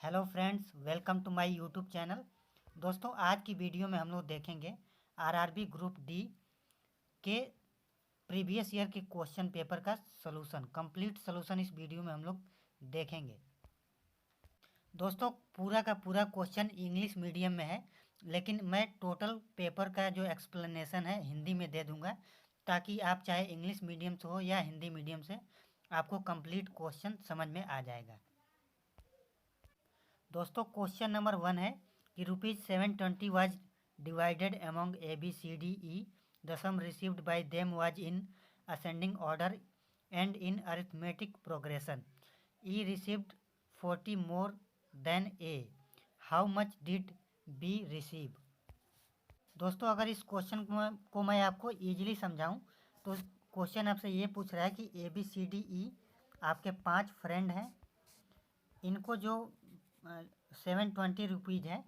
Hello friends, welcome to my YouTube channel. दोस्तों, आज की वीडियो में हम लोग देखेंगे आरआरबी ग्रुप डी के प्रीवियस ईयर के क्वेश्चन पेपर का सलूशन, कंप्लीट सलूशन इस वीडियो में हम लोग देखेंगे। दोस्तों, पूरा का पूरा क्वेश्चन इंग्लिश मीडियम में है, लेकिन मैं टोटल पेपर का जो एक्सप्लेनेशन है हिंदी में दे दूंगा, ताकि आप चाहे इंग्लिश मीडियम से हो या हिंदी मीडियम से, आपको कंप्लीट क्वेश्चन समझ में आ जाएगा। दोस्तों, क्वेश्चन नंबर 1 है कि ₹720 was divided among ABCDE। The sum received by them was in ascending order and in arithmetic progression. E received 40 more than A। How much did B receive? दोस्तों, अगर इस question को मैं आपको ईजिली समझाऊं तो क्वेश्चन आपसे ये पूछ रहा है कि ABCDE आपके 5 फ्रेंड हैं। इनको जो 720 रुपीज़ है,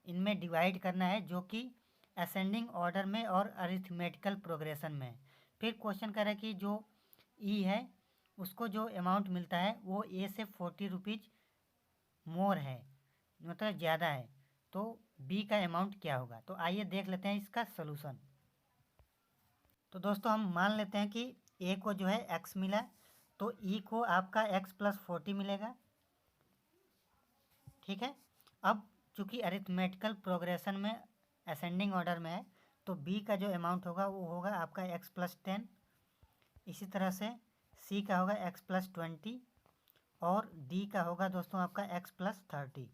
इनमें डिवाइड करना है, जो कि असेंडिंग ऑर्डर में और अरिथमेटिकल प्रोग्रेशन में। फिर क्वेश्चन कर रहा है कि जो ई है उसको जो अमाउंट मिलता है वो ए से 40 रुपीज़ मोर है, मतलब ज़्यादा है, तो बी का अमाउंट क्या होगा। तो आइए देख लेते हैं इसका सोल्यूशन। तो दोस्तों, हम मान लेते हैं कि ए को जो है एक्स मिला, तो ई को आपका एक्स प्लस 40 मिलेगा। ठीक है। अब चूंकि अरिथमेटिकल प्रोग्रेशन में असेंडिंग ऑर्डर में है, तो बी का जो अमाउंट होगा वो होगा आपका एक्स प्लस 10। इसी तरह से सी का होगा एक्स प्लस 20 और डी का होगा दोस्तों आपका एक्स प्लस 30।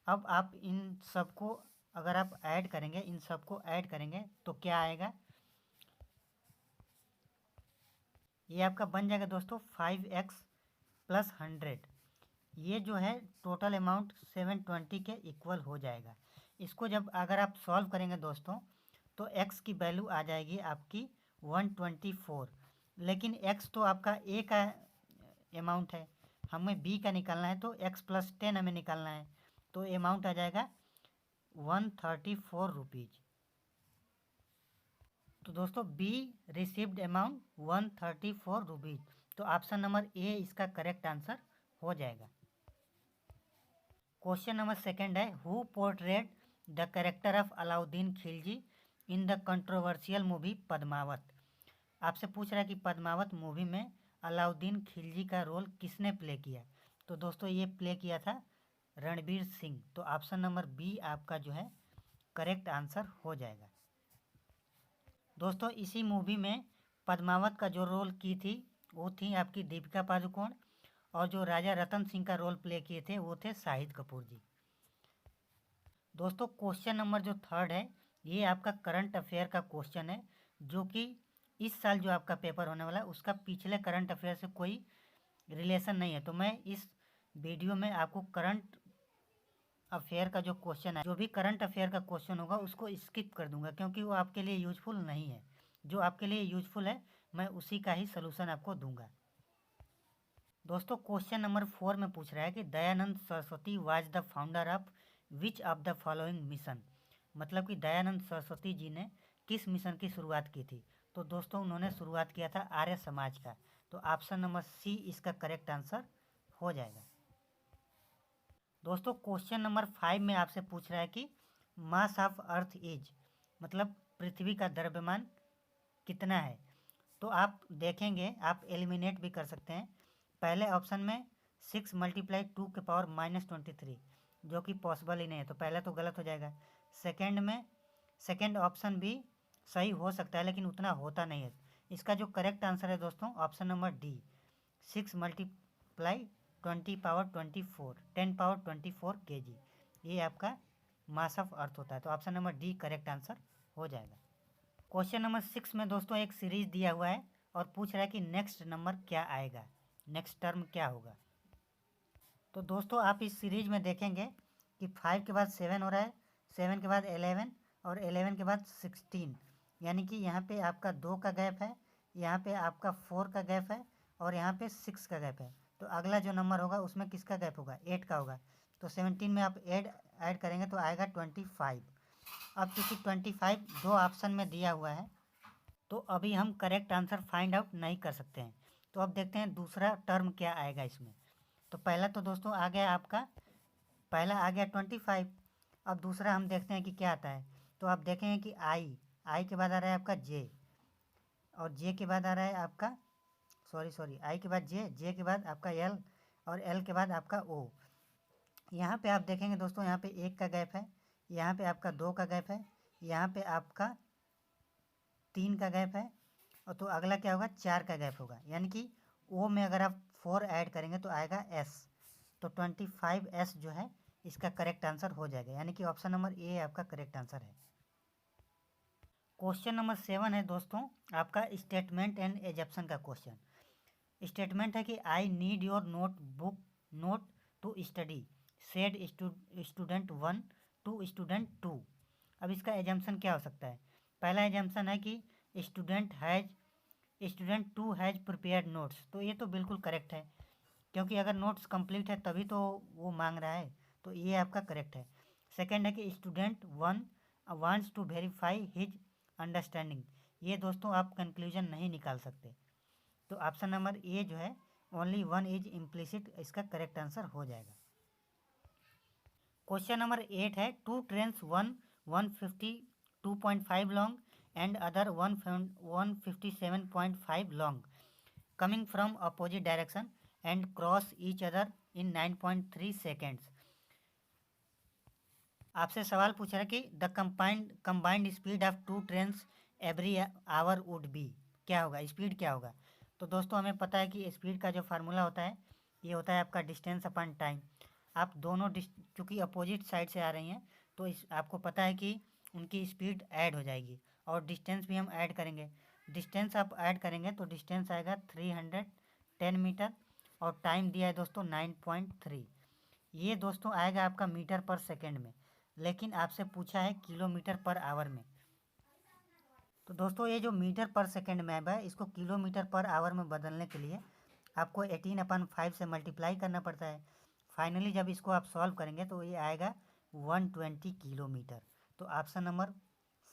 अब आप इन सबको अगर आप ऐड करेंगे, इन सबको ऐड करेंगे तो क्या आएगा, ये आपका बन जाएगा दोस्तों 5x प्लस 100। ये जो है टोटल अमाउंट 720 के इक्वल हो जाएगा। इसको जब अगर आप सॉल्व करेंगे दोस्तों, तो x की वैल्यू आ जाएगी आपकी 124। लेकिन x तो आपका a का अमाउंट है, हमें b का निकालना है, तो x प्लस 10 हमें निकालना है, तो अमाउंट आ जाएगा 134 रुपीज़। तो दोस्तों, बी रिसीव्ड अमाउंट 134 रुपीज़। तो ऑप्शन नंबर ए इसका करेक्ट आंसर हो जाएगा। क्वेश्चन नंबर 2 है, who portrayed the character of Alauddin Khilji in the controversial movie Padmaavat. आपसे पूछ रहा है कि पद्मावत मूवी में अलाउद्दीन खिलजी का रोल किसने प्ले किया। तो दोस्तों, ये प्ले किया था रणवीर सिंह। तो ऑप्शन नंबर बी आपका जो है करेक्ट आंसर हो जाएगा। दोस्तों, इसी मूवी में पद्मावत का जो रोल की थी वो थी आपकी दीपिका पादुकोण, और जो राजा रतन सिंह का रोल प्ले किए थे वो थे शाहिद कपूर जी। दोस्तों, क्वेश्चन नंबर जो 3 है, ये आपका करंट अफेयर का क्वेश्चन है, जो कि इस साल जो आपका पेपर होने वाला है उसका पिछले करंट अफेयर से कोई रिलेशन नहीं है। तो मैं इस वीडियो में आपको करंट अफेयर का जो क्वेश्चन है, जो भी करंट अफेयर का क्वेश्चन होगा उसको स्किप कर दूंगा, क्योंकि वो आपके लिए यूजफुल नहीं है। जो आपके लिए यूजफुल है मैं उसी का ही सलूशन आपको दूंगा। दोस्तों, क्वेश्चन नंबर 4 में पूछ रहा है कि Dayanand Saraswati was the founder of which of the following mission. मतलब कि दयानंद सरस्वती जी ने किस मिशन की शुरुआत की थी। तो दोस्तों, उन्होंने शुरुआत किया था आर्य समाज का। तो ऑप्शन नंबर सी इसका करेक्ट आंसर हो जाएगा। दोस्तों, क्वेश्चन नंबर 5 में आपसे पूछ रहा है कि मास ऑफ अर्थ इज, मतलब पृथ्वी का द्रव्यमान कितना है। तो आप देखेंगे, आप एलिमिनेट भी कर सकते हैं। पहले ऑप्शन में 6 × 2⁻⁻23, जो कि पॉसिबल ही नहीं है, तो पहला तो गलत हो जाएगा। सेकंड में सेकंड ऑप्शन भी सही हो सकता है, लेकिन उतना होता नहीं है। इसका जो करेक्ट आंसर है दोस्तों ऑप्शन नंबर डी, 6 × 10⁻24 kg, ये आपका मास ऑफ अर्थ होता है। तो option number D correct answer हो जाएगा। क्वेश्चन नंबर 6 में दोस्तों एक सीरीज दिया हुआ है और पूछ रहा है कि नेक्स्ट नंबर क्या आएगा, नेक्स्ट टर्म क्या होगा। तो दोस्तों, आप इस सीरीज में देखेंगे कि 5 के बाद 7 हो रहा है, 7 के बाद 11 और 11 के बाद 16, यानी कि यहाँ पे आपका 2 का गैप है, यहाँ पे आपका 4 का गैप है और यहाँ पे 6 का गैप है। तो अगला जो नंबर होगा उसमें किसका गैप होगा, 8 का होगा। तो 17 में आप ऐड करेंगे तो आएगा 25। अब चूँकि 25 दो ऑप्शन में दिया हुआ है, तो अभी हम करेक्ट आंसर फाइंड आउट नहीं कर सकते हैं। तो अब देखते हैं दूसरा टर्म क्या आएगा इसमें। तो पहला तो दोस्तों आ गया आपका पहला आ गया 25। अब दूसरा हम देखते हैं कि क्या आता है। तो आप देखेंगे कि आई के बाद आ रहा है आपका जे, और जे के बाद आ रहा है आपका सॉरी आई के बाद जे के बाद आपका एल, और एल के बाद आपका ओ। यहाँ पे आप देखेंगे दोस्तों, यहाँ पे 1 का गैप है, यहाँ पे आपका 2 का गैप है, यहाँ पे आपका 3 का गैप है, और तो अगला क्या होगा 4 का गैप होगा। यानी कि ओ में अगर आप 4 ऐड करेंगे तो आएगा एस। तो 25S जो है इसका करेक्ट आंसर हो जाएगा, यानी कि ऑप्शन नंबर ए आपका करेक्ट आंसर है। क्वेश्चन नंबर 7 है दोस्तों आपका स्टेटमेंट एंड एजप्शन का क्वेश्चन। स्टेटमेंट है कि I need your note to study, said student 1 to student 2। अब इसका एजम्पशन क्या हो सकता है। पहला एजम्पशन है कि स्टूडेंट 2 हैज़ प्रिपेयर्ड नोट्स। तो ये तो बिल्कुल करेक्ट है, क्योंकि अगर नोट्स कंप्लीट है तभी तो वो मांग रहा है, तो ये आपका करेक्ट है। सेकंड है कि student 1 wants to verify his understanding. ये दोस्तों आप कंक्लूजन नहीं निकाल सकते, तो ऑप्शन नंबर ए जो है ओनली 1 इज इम्प्लिसिट, इसका करेक्ट आंसर हो जाएगा। क्वेश्चन नंबर 8 है two trains, one 152.5 long and other 157.5 long, coming from opposite direction and cross each other in 9.3 seconds. आपसे सवाल पूछ रहा है कि the combined speed of two trains every hour would be. क्या होगा, स्पीड क्या होगा। तो दोस्तों हमें पता है कि स्पीड का जो फार्मूला होता है ये होता है आपका डिस्टेंस अपॉन टाइम। आप दोनों चूँकि अपोजिट साइड से आ रही हैं तो इस आपको पता है कि उनकी स्पीड ऐड हो जाएगी, और डिस्टेंस भी हम ऐड करेंगे। डिस्टेंस आप ऐड करेंगे तो डिस्टेंस आएगा 310 मीटर, और टाइम दिया है दोस्तों 9.3। ये दोस्तों आएगा आपका मीटर पर सेकेंड में, लेकिन आपसे पूछा है किलोमीटर पर आवर में। तो दोस्तों ये जो मीटर पर सेकेंड मैप है इसको किलोमीटर पर आवर में बदलने के लिए आपको 18/5 से मल्टीप्लाई करना पड़ता है। फाइनली जब इसको आप सॉल्व करेंगे तो ये आएगा 120 किलोमीटर। तो ऑप्शन नंबर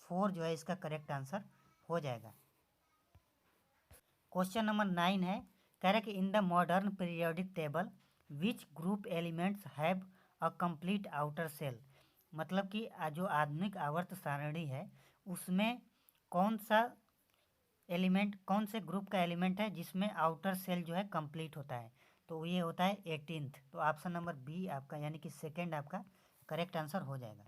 4 जो है इसका करेक्ट आंसर हो जाएगा। क्वेश्चन नंबर 9 है, कह रहा है कि in the modern periodic table which group elements have a complete outer shell. मतलब कि जो आधुनिक आवर्त सारणी है उसमें कौन सा एलिमेंट, कौन से ग्रुप का एलिमेंट है जिसमें आउटर सेल जो है कंप्लीट होता है। तो ये होता है 18th। तो ऑप्शन नंबर बी आपका यानी कि सेकेंड आपका करेक्ट आंसर हो जाएगा।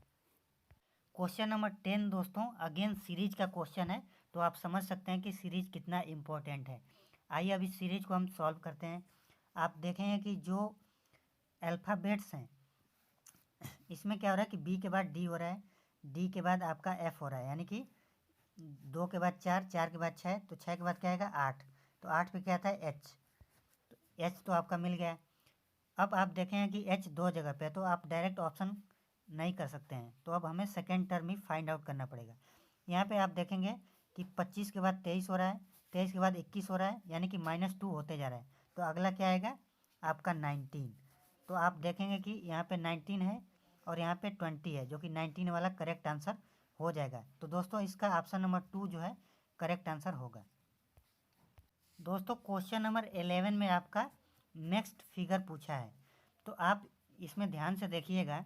क्वेश्चन नंबर 10 दोस्तों अगेन सीरीज का क्वेश्चन है, तो आप समझ सकते हैं कि सीरीज कितना इम्पोर्टेंट है। आइए अब इस सीरीज को हम सॉल्व करते हैं। आप देखेंगे कि जो अल्फ़ाबेट्स हैं इसमें क्या हो रहा है कि बी के बाद डी हो रहा है, डी के बाद आपका एफ हो रहा है, यानी कि 2 के बाद 4, 4 के बाद 6, तो 6 के बाद क्या आएगा 8। तो 8 पे क्या आता है एच, तो एच तो आपका मिल गया। अब आप देखेंगे कि एच 2 जगह पे है, तो आप डायरेक्ट ऑप्शन नहीं कर सकते हैं, तो अब हमें सेकेंड टर्म ही फाइंड आउट करना पड़ेगा। यहाँ पे आप देखेंगे कि 25 के बाद 23 हो रहा है, 23 के बाद 21 हो रहा है, यानी कि -2 होते जा रहा है। तो अगला क्या आएगा आपका 19। तो आप देखेंगे कि यहाँ पे 19 है और यहाँ पे 20 है, जो कि 19 वाला करेक्ट आंसर हो जाएगा। तो दोस्तों इसका ऑप्शन नंबर 2 जो है करेक्ट आंसर होगा। दोस्तों क्वेश्चन नंबर 11 में आपका नेक्स्ट फिगर पूछा है, तो आप इसमें ध्यान से देखिएगा।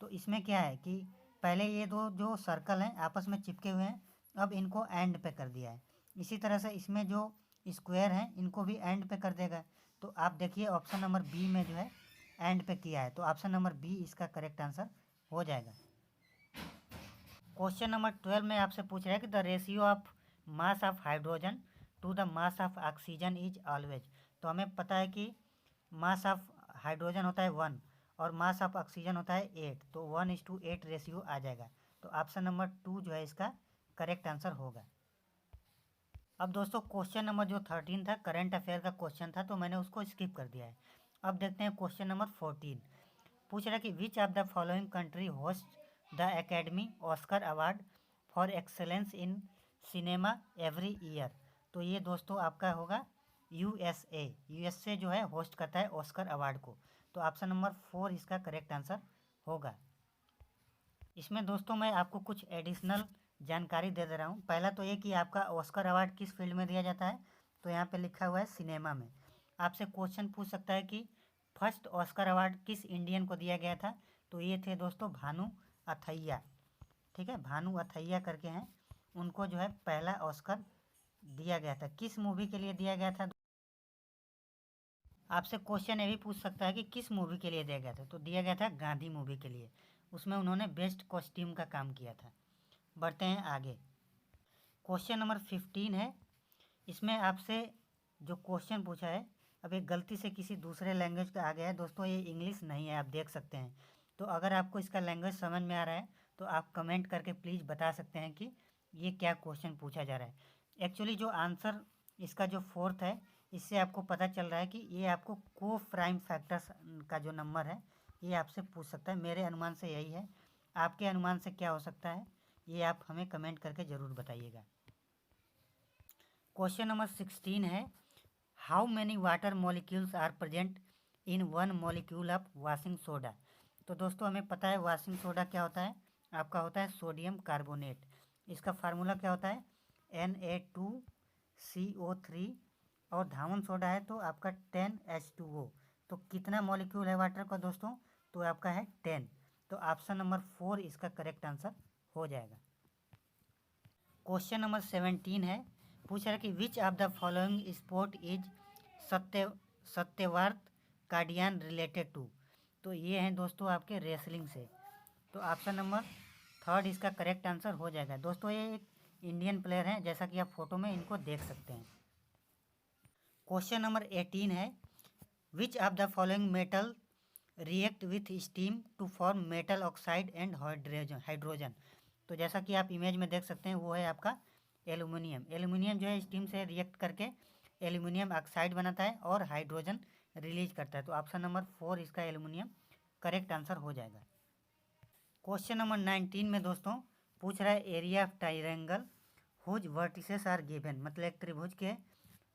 तो इसमें क्या है कि पहले ये दो जो सर्कल हैं आपस में चिपके हुए हैं, अब इनको एंड पे कर दिया है। इसी तरह से इसमें जो स्क्वायर हैं इनको भी एंड पे कर देगा। तो आप देखिए ऑप्शन नंबर बी में जो है एंड पे किया है, तो ऑप्शन नंबर बी इसका करेक्ट आंसर हो जाएगा। क्वेश्चन नंबर 12 में आपसे पूछ रहा है कि the ratio of mass of hydrogen to the mass of oxygen is always. तो हमें पता है कि मास ऑफ हाइड्रोजन होता है 1 और मास ऑफ ऑक्सीजन होता है 8, तो 1:8 रेशियो आ जाएगा। तो ऑप्शन नंबर 2 जो है इसका करेक्ट आंसर होगा। अब दोस्तों क्वेश्चन नंबर जो 13 था करंट अफेयर का क्वेश्चन था, तो मैंने उसको स्किप कर दिया है। अब देखते हैं क्वेश्चन नंबर 14। पूछ रहा है कि which of the following country host the academy Oscar award for excellence in cinema every year. तो ये दोस्तों आपका होगा यूएसए जो है होस्ट करता है ऑस्कर अवार्ड को। तो ऑप्शन नंबर 4 इसका करेक्ट आंसर होगा। इसमें दोस्तों मैं आपको कुछ एडिशनल जानकारी दे दे रहा हूँ। पहला तो ये कि आपका ऑस्कर अवार्ड किस फील्ड में दिया जाता है, तो यहाँ पे लिखा हुआ है सिनेमा में। आपसे क्वेश्चन पूछ सकता है कि फर्स्ट ऑस्कर अवार्ड किस इंडियन को दिया गया था, तो ये थे दोस्तों भानु अथैया, ठीक है, भानु अथैया करके हैं। उनको जो है पहला ऑस्कर दिया गया था। किस मूवी के लिए दिया गया था? आपसे क्वेश्चन ये भी पूछ सकता है कि किस मूवी के लिए दिया गया था, तो दिया गया था गांधी मूवी के लिए। उसमें उन्होंने बेस्ट कॉस्ट्यूम का काम किया था। बढ़ते हैं आगे। क्वेश्चन नंबर 15 है। इसमें आपसे जो क्वेश्चन पूछा है, अब एक गलती से किसी दूसरे लैंग्वेज का आ गया है दोस्तों, ये इंग्लिश नहीं है, आप देख सकते हैं। तो अगर आपको इसका लैंग्वेज समझ में आ रहा है तो आप कमेंट करके प्लीज़ बता सकते हैं कि ये क्या क्वेश्चन पूछा जा रहा है। एक्चुअली जो आंसर इसका जो फोर्थ है, इससे आपको पता चल रहा है कि ये आपको को प्राइम फैक्टर्स का जो नंबर है ये आपसे पूछ सकता है। मेरे अनुमान से यही है, आपके अनुमान से क्या हो सकता है ये आप हमें कमेंट करके ज़रूर बताइएगा। क्वेश्चन नंबर 16 है, how many water molecules are present in one molecule of washing soda. तो दोस्तों हमें पता है वॉशिंग सोडा क्या होता है, आपका होता है सोडियम कार्बोनेट। इसका फार्मूला क्या होता है, Na2CO3। और धावन सोडा है तो आपका 10H2O। तो कितना मॉलिक्यूल है वाटर का दोस्तों, तो आपका है 10। तो ऑप्शन नंबर 4 इसका करेक्ट आंसर हो जाएगा। क्वेश्चन नंबर 17 है, पूछ रहा है कि which of the following sport is Satyawart Kadian related to. तो ये हैं दोस्तों आपके रेसलिंग से। तो ऑप्शन नंबर 3 इसका करेक्ट आंसर हो जाएगा। दोस्तों ये एक इंडियन प्लेयर हैं, जैसा कि आप फोटो में इनको देख सकते हैं। क्वेश्चन नंबर 18 है, which of the following metal react with steam to form metal oxide and hydrogen. तो जैसा कि आप इमेज में देख सकते हैं वो है आपका एल्यूमिनियम। एल्यूमिनियम जो है स्टीम से रिएक्ट करके एल्यूमिनियम ऑक्साइड बनाता है और हाइड्रोजन रिलीज करता है। तो ऑप्शन नंबर 4 इसका एल्यूमिनियम करेक्ट आंसर हो जाएगा। क्वेश्चन नंबर 19 में दोस्तों पूछ रहा है area of triangle whose vertices are given. मतलब एक त्रिभुज के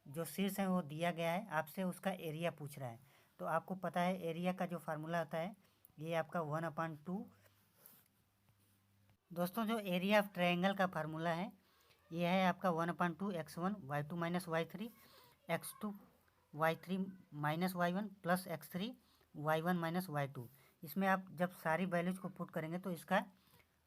जो शीर्ष है वो दिया गया है, आपसे उसका एरिया पूछ रहा है। तो आपको पता है एरिया का जो फार्मूला होता है ये आपका 1/2। दोस्तों जो एरिया ऑफ ट्रायंगल का फार्मूला है ये है आपका 1/2 x1 y2 minus y3 x2 y3 minus y1 plus x3 y1 minus y2। इसमें आप जब सारी वैल्यूज को पुट करेंगे तो इसका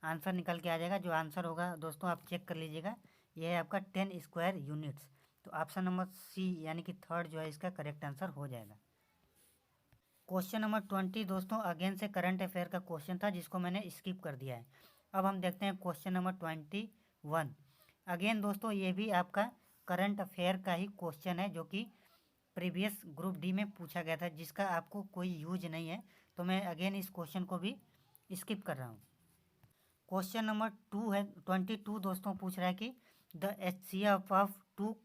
आंसर निकल के आ जाएगा। जो आंसर होगा दोस्तों आप चेक कर लीजिएगा, ये है आपका 10 स्क्वायर यूनिट्स। तो ऑप्शन नंबर सी यानी कि 3 जो है इसका करेक्ट आंसर हो जाएगा। क्वेश्चन नंबर 20 दोस्तों अगेन से करंट अफेयर का क्वेश्चन था जिसको मैंने स्किप कर दिया है। अब हम देखते हैं क्वेश्चन नंबर 21। अगेन दोस्तों ये भी आपका करंट अफेयर का ही क्वेश्चन है जो कि प्रीवियस ग्रुप डी में पूछा गया था, जिसका आपको कोई यूज नहीं है। तो मैं अगेन इस क्वेश्चन को भी स्किप कर रहा हूँ। क्वेश्चन नंबर 22 दोस्तों पूछ रहा है कि द HCF ऑफ 2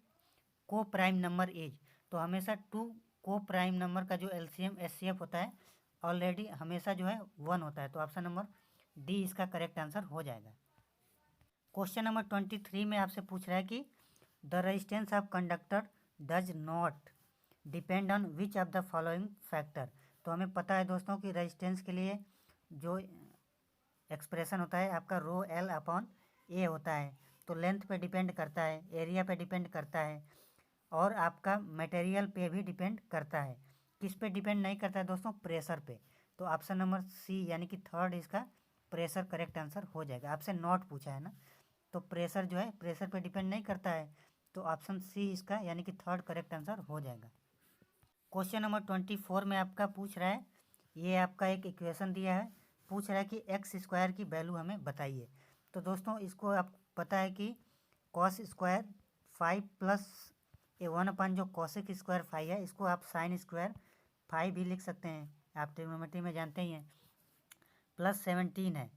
को प्राइम नंबर इज। तो हमेशा 2 को प्राइम नंबर का जो LCM HCF होता है ऑलरेडी हमेशा जो है 1 होता है। तो ऑप्शन नंबर डी इसका करेक्ट आंसर हो जाएगा। क्वेश्चन नंबर 23 में आपसे पूछ रहा है कि the resistance of conductor does not depend on which of the following factor. तो हमें पता है दोस्तों कि रेजिस्टेंस के लिए जो एक्सप्रेशन होता है आपका रो L अपॉन A होता है। तो लेंथ पे डिपेंड करता है, एरिया पे डिपेंड करता है और आपका मटेरियल पे भी डिपेंड करता है। किस पे डिपेंड नहीं करता है दोस्तों, प्रेशर पे। तो ऑप्शन नंबर सी यानी कि 3 इसका प्रेशर करेक्ट आंसर हो जाएगा। आपसे नॉट पूछा है ना, तो प्रेशर जो है प्रेशर पे डिपेंड नहीं करता है। तो ऑप्शन सी इसका यानी कि 3 करेक्ट आंसर हो जाएगा। क्वेश्चन नंबर 24 में आपका पूछ रहा है, ये आपका एक इक्वेशन दिया है, पूछ रहा है कि एक्स स्क्वायर की वैल्यू हमें बताइए। तो दोस्तों इसको आप पता है कि कॉस स्क्वायर 5 प्लस ए 1 जो कॉसिक स्क्वायर 5 है इसको आप साइन स्क्वायर 5 भी लिख सकते हैं, आप ट्रिग्नोमेट्री में जानते ही हैं। प्लस 17 है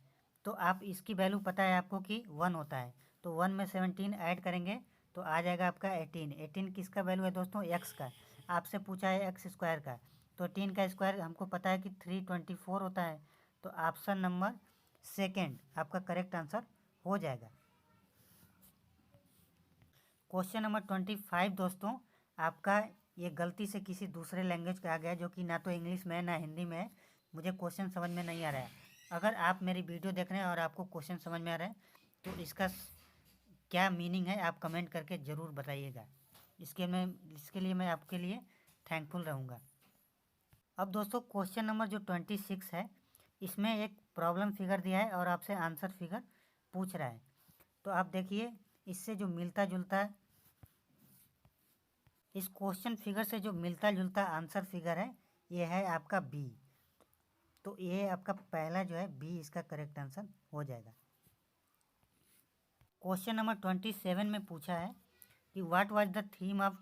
तो आप इसकी वैल्यू पता है आपको कि 1 होता है। तो 1 में 17 ऐड करेंगे तो आ जाएगा आपका 18। 18 किसका वैल्यू है दोस्तों, एक्स का। आपसे पूछा है एक्स स्क्वायर का, तो 18 का स्क्वायर हमको पता है कि 324 होता है। तो ऑप्शन नंबर सेकेंड आपका करेक्ट आंसर हो जाएगा। क्वेश्चन नंबर 25 दोस्तों आपका ये गलती से किसी दूसरे लैंग्वेज का आ गया जो कि ना तो इंग्लिश में है ना हिंदी में है। मुझे क्वेश्चन समझ में नहीं आ रहा है। अगर आप मेरी वीडियो देख रहे हैं और आपको क्वेश्चन समझ में आ रहा है तो इसका क्या मीनिंग है आप कमेंट करके ज़रूर बताइएगा। इसके लिए मैं आपके लिए थैंकफुल रहूँगा। अब दोस्तों क्वेश्चन नंबर जो 26 है इसमें एक प्रॉब्लम फिगर दिया है और आपसे आंसर फिगर पूछ रहा है। तो आप देखिए इससे जो मिलता जुलता, इस क्वेश्चन फिगर से जो मिलता जुलता आंसर फिगर है ये है आपका बी। तो ये आपका पहला जो है बी इसका करेक्ट आंसर हो जाएगा। क्वेश्चन नंबर 27 में पूछा है कि what was the theme of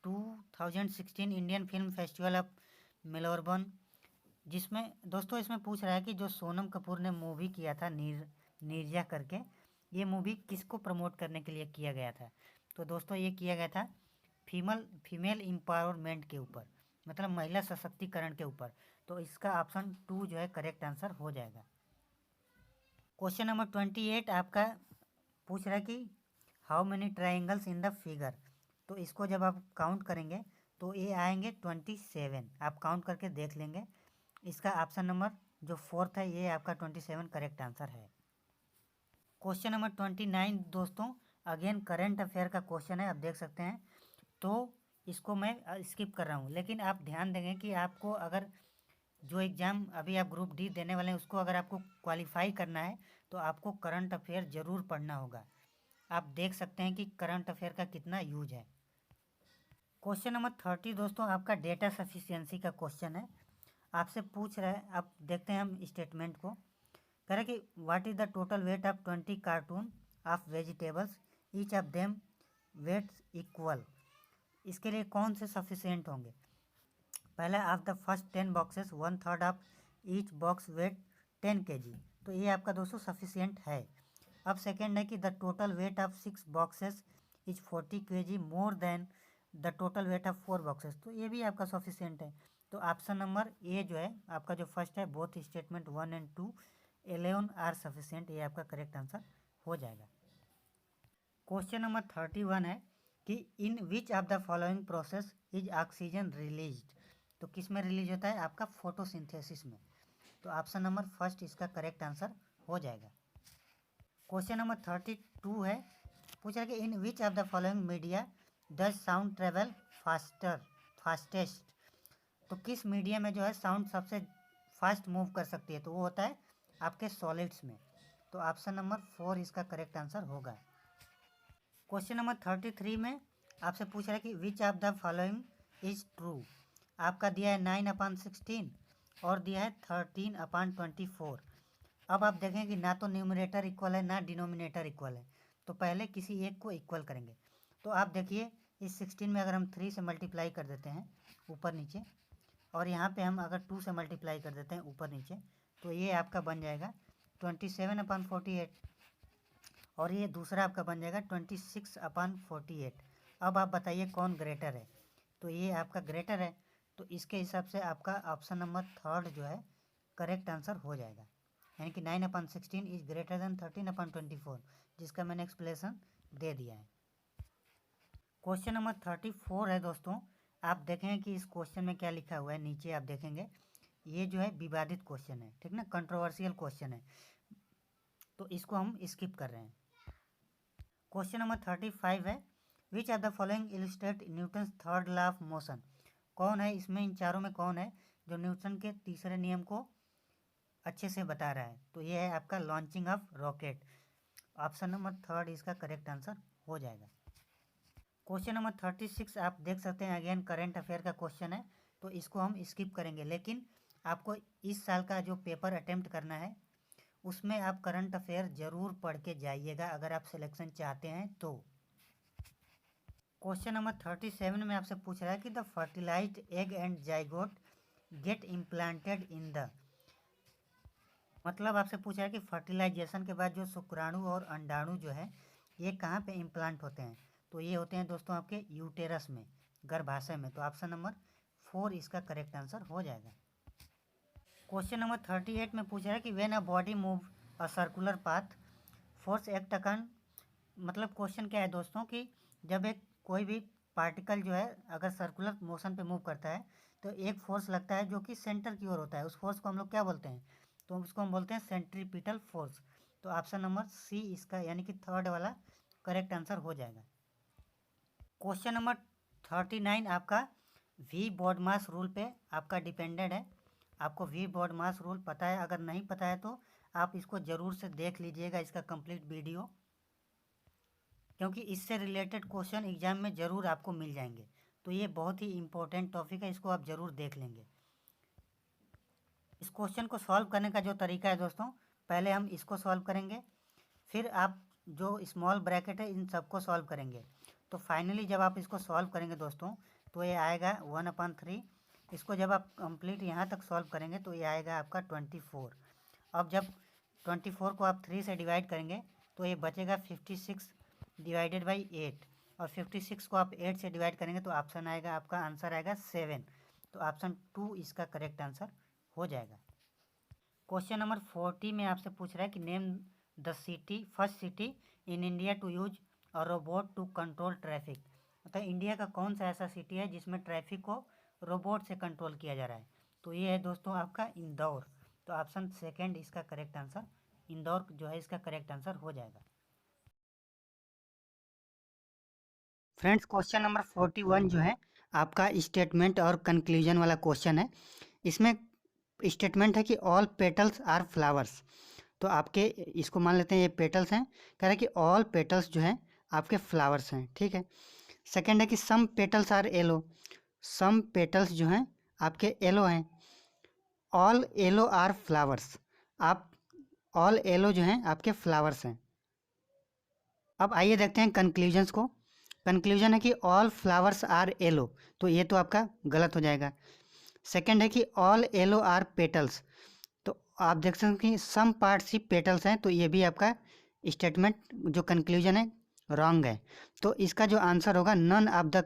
2016 Indian film festival of Melbourne, जिसमें दोस्तों इसमें पूछ रहा है कि जो सोनम कपूर ने मूवी किया था नीरजा करके, ये मूवी किसको प्रमोट करने के लिए किया गया था। तो दोस्तों ये किया गया था फीमेल एम्पावरमेंट के ऊपर, मतलब महिला सशक्तिकरण के ऊपर। तो इसका ऑप्शन 2 जो है करेक्ट आंसर हो जाएगा। क्वेश्चन नंबर 28 आपका पूछ रहा है कि how many triangles in the figure. तो इसको जब आप काउंट करेंगे तो ये आएंगे 27। आप काउंट करके देख लेंगे। इसका ऑप्शन नंबर जो 4th है ये आपका 27 करेक्ट आंसर है। क्वेश्चन नंबर 29 दोस्तों अगेन करंट अफेयर का क्वेश्चन है, आप देख सकते हैं। तो इसको मैं स्किप कर रहा हूँ, लेकिन आप ध्यान देंगे कि आपको अगर जो एग्ज़ाम अभी आप ग्रुप डी देने वाले हैं उसको अगर आपको क्वालिफाई करना है तो आपको करंट अफेयर ज़रूर पढ़ना होगा। आप देख सकते हैं कि करंट अफेयर का कितना यूज है। क्वेश्चन नंबर 30 दोस्तों आपका डेटा सफिशिएंसी का क्वेश्चन है, आपसे पूछ रहा है। आप देखते हैं हम स्टेटमेंट को। कह रहे कि what is the total weight of 20 carton of vegetables, each of them weights equal. इसके लिए कौन से सफिशिएंट होंगे। पहला of the first 10 boxes 1/3 of each box weight 10 kg। तो ये आपका दोस्तों सफिशिएंट है। अब सेकेंड है कि the total weight of 6 boxes is 40 kg more than the total weight of 4 boxes. तो ये भी आपका सफिशिएंट है। तो ऑप्शन नंबर ए जो है आपका जो फर्स्ट है both statement 1 and 2 11 are sufficient, ये आपका करेक्ट आंसर हो जाएगा। क्वेश्चन नंबर 31 है कि in which of the following process is oxygen released. तो किस में रिलीज होता है, आपका फोटोसिंथेसिस में। तो ऑप्शन नंबर फर्स्ट इसका करेक्ट आंसर हो जाएगा। क्वेश्चन नंबर 32 है, पूछ रहा है कि in which of the following media does sound travel fastest. तो किस मीडिया में जो है साउंड सबसे फास्ट मूव कर सकती है, तो वो होता है आपके सॉलिड्स में। तो ऑप्शन नंबर 4 इसका करेक्ट आंसर होगा। क्वेश्चन नंबर 33 में आपसे पूछ रहा है कि which of the following is true. आपका दिया है 9/16 और दिया है 13/24। अब आप देखें कि ना तो न्यूमरेटर इक्वल है ना डिनोमिनेटर इक्वल है, तो पहले किसी एक को इक्वल करेंगे। तो आप देखिए इस 16 में अगर हम 3 से मल्टीप्लाई कर देते हैं ऊपर नीचे, और यहाँ पे हम अगर 2 से मल्टीप्लाई कर देते हैं ऊपर नीचे, तो ये आपका बन जाएगा 27/48, और ये दूसरा आपका बन जाएगा 26/48। अब आप बताइए कौन ग्रेटर है। तो ये आपका ग्रेटर है, तो इसके हिसाब से आपका ऑप्शन नंबर 3 जो है करेक्ट आंसर हो जाएगा। यानी कि 9/16 इज ग्रेटर देन 13/24, जिसका मैंने एक्सप्लेनेशन दे दिया है। क्वेश्चन नंबर 34 है दोस्तों, आप देखेंगे कि इस क्वेश्चन में क्या लिखा हुआ है। नीचे आप देखेंगे ये जो है विवादित क्वेश्चन है, ठीक ना, कंट्रोवर्शियल क्वेश्चन है, तो इसको हम स्किप कर रहे हैं। क्वेश्चन नंबर 35 है, which of the following illustrate Newton's third law of motion. कौन है इसमें, इन चारों में कौन है जो न्यूटन के तीसरे नियम को अच्छे से बता रहा है। तो ये है आपका launching of rocket. Option number 3 इसका करेक्ट आंसर हो जाएगा। क्वेश्चन नंबर 36 आप देख सकते हैं अगेन करंट अफेयर का क्वेश्चन है, तो इसको हम स्किप करेंगे। लेकिन आपको इस साल का जो पेपर अटेम्प्ट करना है उसमें आप करंट अफेयर ज़रूर पढ़ के जाइएगा अगर आप सिलेक्शन चाहते हैं तो। क्वेश्चन नंबर 37 में आपसे पूछ रहा है कि the fertilized egg and zygote get implanted in the, मतलब आपसे पूछा है कि फर्टिलाइजेशन के बाद जो शुक्राणु और अंडाणु जो है ये कहाँ पे इम्प्लांट होते हैं। तो ये होते हैं दोस्तों आपके यूटेरस में, गर्भाशय में। तो ऑप्शन नंबर 4 इसका करेक्ट आंसर हो जाएगा। क्वेश्चन नंबर 38 में पूछा है कि when a body move a circular path force act अकन, मतलब क्वेश्चन क्या है दोस्तों कि जब एक कोई भी पार्टिकल जो है अगर सर्कुलर मोशन पे मूव करता है तो एक फोर्स लगता है जो कि सेंटर की ओर होता है। उस फोर्स को हम लोग क्या बोलते हैं, तो उसको हम बोलते हैं सेंट्रीपिटल फोर्स। तो ऑप्शन नंबर सी इसका यानी कि 3rd वाला करेक्ट आंसर हो जाएगा। क्वेश्चन नंबर 39 आपका वी बॉड मास रूल पे आपका डिपेंडेंट है। आपको वी बॉडमास रूल पता है? अगर नहीं पता है तो आप इसको ज़रूर से देख लीजिएगा, इसका कंप्लीट वीडियो, क्योंकि इससे रिलेटेड क्वेश्चन एग्जाम में ज़रूर आपको मिल जाएंगे। तो ये बहुत ही इंपॉर्टेंट टॉपिक है, इसको आप ज़रूर देख लेंगे। इस क्वेश्चन को सॉल्व करने का जो तरीका है दोस्तों, पहले हम इसको सॉल्व करेंगे, फिर आप जो स्मॉल ब्रैकेट है इन सबको सॉल्व करेंगे। तो फाइनली जब आप इसको सॉल्व करेंगे दोस्तों, तो ये आएगा 1/3। इसको जब आप कंप्लीट यहाँ तक सॉल्व करेंगे तो ये आएगा आपका 24। अब जब 24 को आप 3 से डिवाइड करेंगे तो ये बचेगा 56 डिवाइडेड बाई 8, और 56 को आप 8 से डिवाइड करेंगे तो ऑप्शन आएगा, आपका आंसर आएगा 7। तो ऑप्शन 2 इसका करेक्ट आंसर हो जाएगा। क्वेश्चन नंबर 40 में आपसे पूछ रहा है कि name the city, first city in India to use a robot to control traffic. मतलब इंडिया का कौन सा ऐसा सिटी है जिसमें ट्रैफिक को रोबोट से कंट्रोल किया जा रहा है? तो ये है दोस्तों आपका इंदौर। तो ऑप्शन सेकंड इसका करेक्ट आंसर, इंदौर जो है इसका करेक्ट आंसर हो जाएगा। फ्रेंड्स, क्वेश्चन नंबर 41 जो है आपका स्टेटमेंट और कंक्लूजन वाला क्वेश्चन है। इसमें स्टेटमेंट है कि ऑल पेटल्स आर फ्लावर्स। तो आपके इसको मान लेते हैं ये पेटल्स हैं, कह रहे हैं कि ऑल पेटल्स जो हैं आपके फ्लावर्स हैं, ठीक है। सेकंड है कि some petals are yellow, some petals जो हैं आपके येलो हैं। ऑल येलो आर फ्लावर्स, आप ऑल येलो जो हैं आपके फ्लावर्स हैं। अब आइए देखते हैं कंक्लूजन्स को। कंक्लूजन है कि ऑल फ्लावर्स आर येलो, तो ये तो आपका गलत हो जाएगा। सेकंड है कि ऑल येलो आर पेटल्स, तो आप देख सकते हैं कि सम पार्ट्स ही पेटल्स हैं, तो ये भी आपका स्टेटमेंट जो कंक्लूजन है रॉन्ग है। तो इसका जो आंसर होगा none of the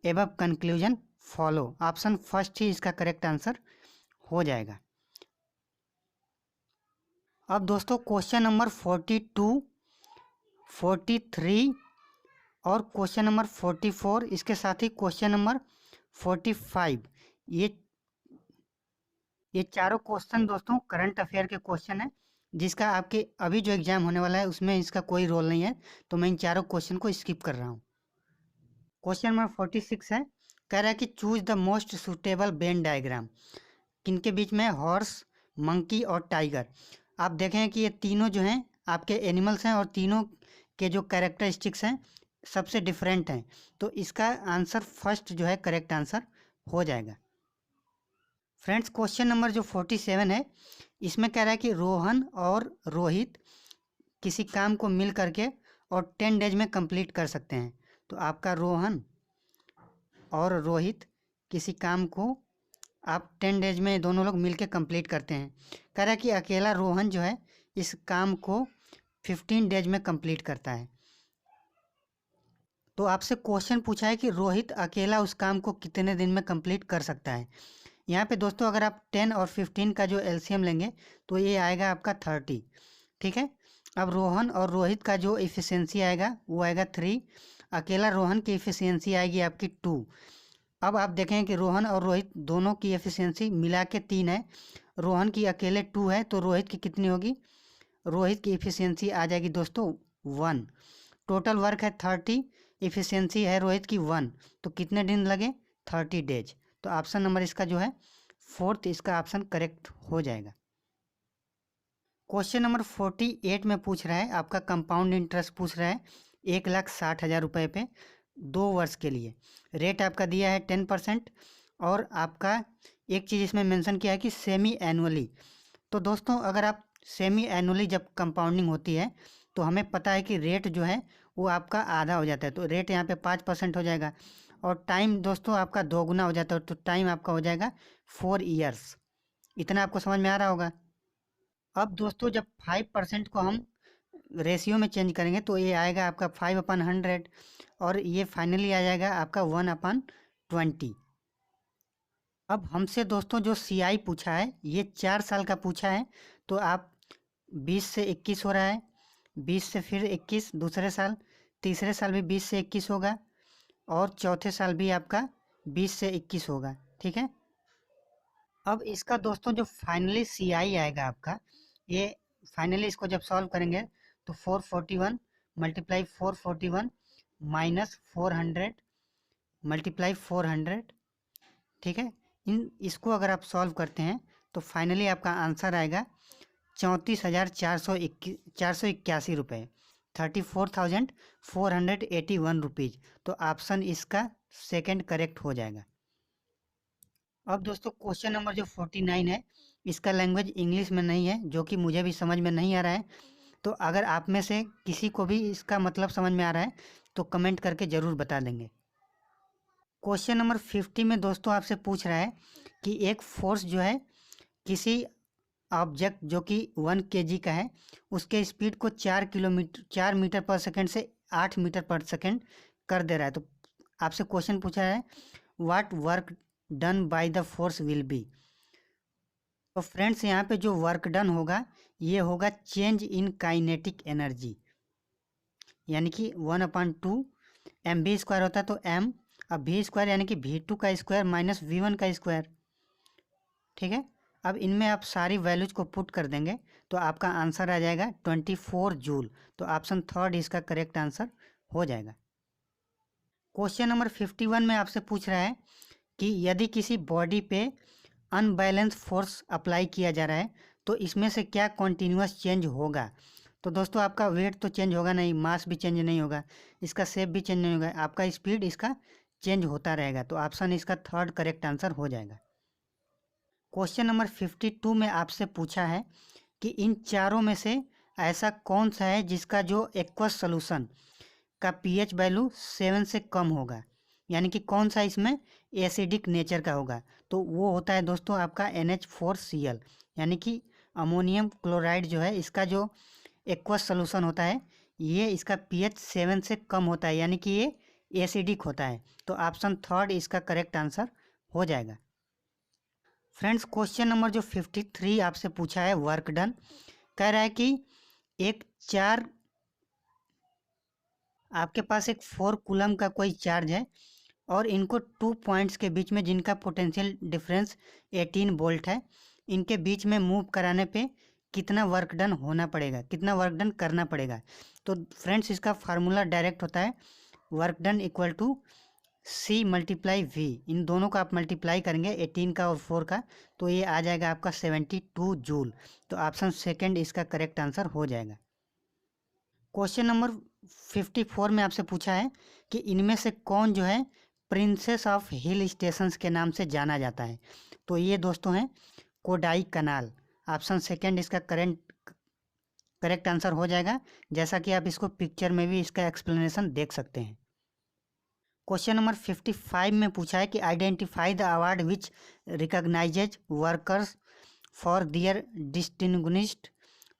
above conclusion follow, option first ही इसका करेक्ट आंसर हो जाएगा। अब दोस्तों क्वेश्चन नंबर 42, 43 और क्वेश्चन नंबर 44, इसके साथ ही क्वेश्चन नंबर 45, ये चारों क्वेश्चन दोस्तों करंट अफेयर के क्वेश्चन है, जिसका आपके अभी जो एग्जाम होने वाला है उसमें इसका कोई रोल नहीं है। तो मैं इन चारों क्वेश्चन को स्किप कर रहा हूँ। क्वेश्चन नंबर 46 है, कह रहा है कि choose the most suitable Venn diagram. किनके बीच में? हॉर्स, मंकी और टाइगर। आप देखें कि ये तीनों जो हैं आपके एनिमल्स हैं और तीनों के जो कैरेक्टरिस्टिक्स हैं सबसे डिफरेंट हैं। तो इसका आंसर फर्स्ट जो है करेक्ट आंसर हो जाएगा। फ्रेंड्स, क्वेश्चन नंबर जो 47 है, इसमें कह रहा है कि रोहन और रोहित किसी काम को मिल करके और 10 डेज में कंप्लीट कर सकते हैं। तो आपका रोहन और रोहित किसी काम को आप 10 डेज में दोनों लोग मिलके कंप्लीट करते हैं। कह रहा है कि अकेला रोहन जो है इस काम को 15 डेज में कंप्लीट करता है। तो आपसे क्वेश्चन पूछा है कि रोहित अकेला उस काम को कितने दिन में कंप्लीट कर सकता है। यहाँ पे दोस्तों अगर आप 10 और 15 का जो एलसीएम लेंगे तो ये आएगा आपका 30, ठीक है। अब रोहन और रोहित का जो इफ़िशियंसी आएगा वो आएगा 3, अकेला रोहन की इफ़िशियंसी आएगी आपकी 2। अब आप देखें कि रोहन और रोहित दोनों की एफिशिएंसी मिला के 3 है, रोहन की अकेले 2 है, तो रोहित की कितनी होगी? रोहित की एफिशिएंसी आ जाएगी दोस्तों 1। टोटल वर्क है 30, एफिशिएंसी है रोहित की 1, तो कितने दिन लगे? 30 डेज। तो ऑप्शन नंबर इसका जो है फोर्थ, इसका ऑप्शन करेक्ट हो जाएगा। क्वेश्चन नंबर 48 में पूछ रहा है, आपका कंपाउंड इंटरेस्ट पूछ रहा है 1,60,000 रुपये पे 2 वर्ष के लिए। रेट आपका दिया है 10%, और आपका एक चीज़ इसमें मेंशन किया है कि सेमी एनुअली। तो दोस्तों अगर आप सेमी एनुअली जब कंपाउंडिंग होती है तो हमें पता है कि रेट जो है वो आपका आधा हो जाता है, तो रेट यहाँ पे 5% हो जाएगा, और टाइम दोस्तों आपका दोगुना हो जाता है, तो टाइम आपका हो जाएगा 4 ईयर्स। इतना आपको समझ में आ रहा होगा। अब दोस्तों जब 5% को हम रेशियो में चेंज करेंगे तो ये आएगा आपका 5/100, और ये फाइनली आ जाएगा आपका 1/20। अब हमसे दोस्तों जो सीआई पूछा है ये 4 साल का पूछा है, तो आप 20 से 21 हो रहा है, 20 से फिर 21 दूसरे साल, तीसरे साल भी 20 से 21 होगा, और चौथे साल भी आपका 20 से 21 होगा, ठीक है। अब इसका दोस्तों जो फाइनली सीआई आएगा आपका, ये फाइनली इसको जब सॉल्व करेंगे तो 441 मल्टीप्लाई 441 माइनस 400 मल्टीप्लाई 400, ठीक है, इसको अगर आप सॉल्व करते हैं तो फाइनली आपका आंसर आएगा 34,481 रुपये, 34,481 रुपीज़। तो ऑप्शन इसका सेकंड करेक्ट हो जाएगा। अब दोस्तों क्वेश्चन नंबर जो 49 है, इसका लैंग्वेज इंग्लिश में नहीं है, जो कि मुझे भी समझ में नहीं आ रहा है। तो अगर आप में से किसी को भी इसका मतलब समझ में आ रहा है तो कमेंट करके ज़रूर बता देंगे। क्वेश्चन नंबर 50 में दोस्तों आपसे पूछ रहा है कि एक फोर्स जो है किसी ऑब्जेक्ट जो कि 1 kg का है, उसके स्पीड को 4 मीटर पर सेकंड से 8 मीटर पर सेकंड कर दे रहा है। तो आपसे क्वेश्चन पूछा है what work done by the force will be. तो फ्रेंड्स यहाँ पे जो वर्क डन होगा ये होगा चेंज इन काइनेटिक एनर्जी, यानी कि 1/2 mv² होता है तो m, अब v² यानी कि v2 का स्क्वायर माइनस v1 का स्क्वायर। ठीक है, अब इनमें आप सारी वैल्यूज को पुट कर देंगे तो आपका आंसर आ जाएगा 24 जूल। तो ऑप्शन थर्ड इसका करेक्ट आंसर हो जाएगा। क्वेश्चन नंबर 51 में आपसे पूछ रहा है कि यदि किसी बॉडी पे अनबैलेंस फोर्स अप्लाई किया जा रहा है तो इसमें से क्या कॉन्टीन्यूअस चेंज होगा। तो दोस्तों आपका वेट तो चेंज होगा नहीं, मास भी चेंज नहीं होगा, इसका शेप भी चेंज नहीं होगा, आपका स्पीड इसका चेंज होता रहेगा। तो ऑप्शन इसका थर्ड करेक्ट आंसर हो जाएगा। क्वेश्चन नंबर 52 में आपसे पूछा है कि इन चारों में से ऐसा कौन सा है जिसका जो एक्वस सोल्यूशन का पीएच वैल्यू 7 से कम होगा, यानी कि कौन सा इसमें एसिडिक नेचर का होगा। तो वो होता है दोस्तों आपका NH4Cl, यानी कि अमोनियम क्लोराइड जो है इसका जो एक्वस सोल्यूशन होता है ये इसका pH 7 से कम होता है, यानी कि ये एसिडिक होता है। तो ऑप्शन थर्ड इसका करेक्ट आंसर हो जाएगा। फ्रेंड्स क्वेश्चन नंबर जो 53 आपसे पूछा है वर्क डन, कह रहा है कि एक चार आपके पास एक 4 कूलम का कोई चार्ज है और इनको 2 पॉइंट्स के बीच में जिनका पोटेंशियल डिफरेंस 18 वोल्ट है, इनके बीच में मूव कराने पे कितना वर्क डन होना पड़ेगा, कितना वर्क डन करना पड़ेगा। तो फ्रेंड्स इसका फार्मूला डायरेक्ट होता है work done equal to C multiply V। इन दोनों का आप मल्टीप्लाई करेंगे 18 का और 4 का, तो ये आ जाएगा आपका 72 जूल। तो ऑप्शन सेकंड इसका करेक्ट आंसर हो जाएगा। क्वेश्चन नंबर 54 में आपसे पूछा है कि इनमें से कौन जो है प्रिंसेस ऑफ हिल स्टेशंस के नाम से जाना जाता है। तो ये दोस्तों हैं कोडाई कनाल। ऑप्शन सेकंड इसका करेक्ट आंसर हो जाएगा, जैसा कि आप इसको पिक्चर में भी इसका एक्सप्लेनेशन देख सकते हैं। क्वेश्चन नंबर 55 में पूछा है कि identify the award which recognizes workers for their distinguished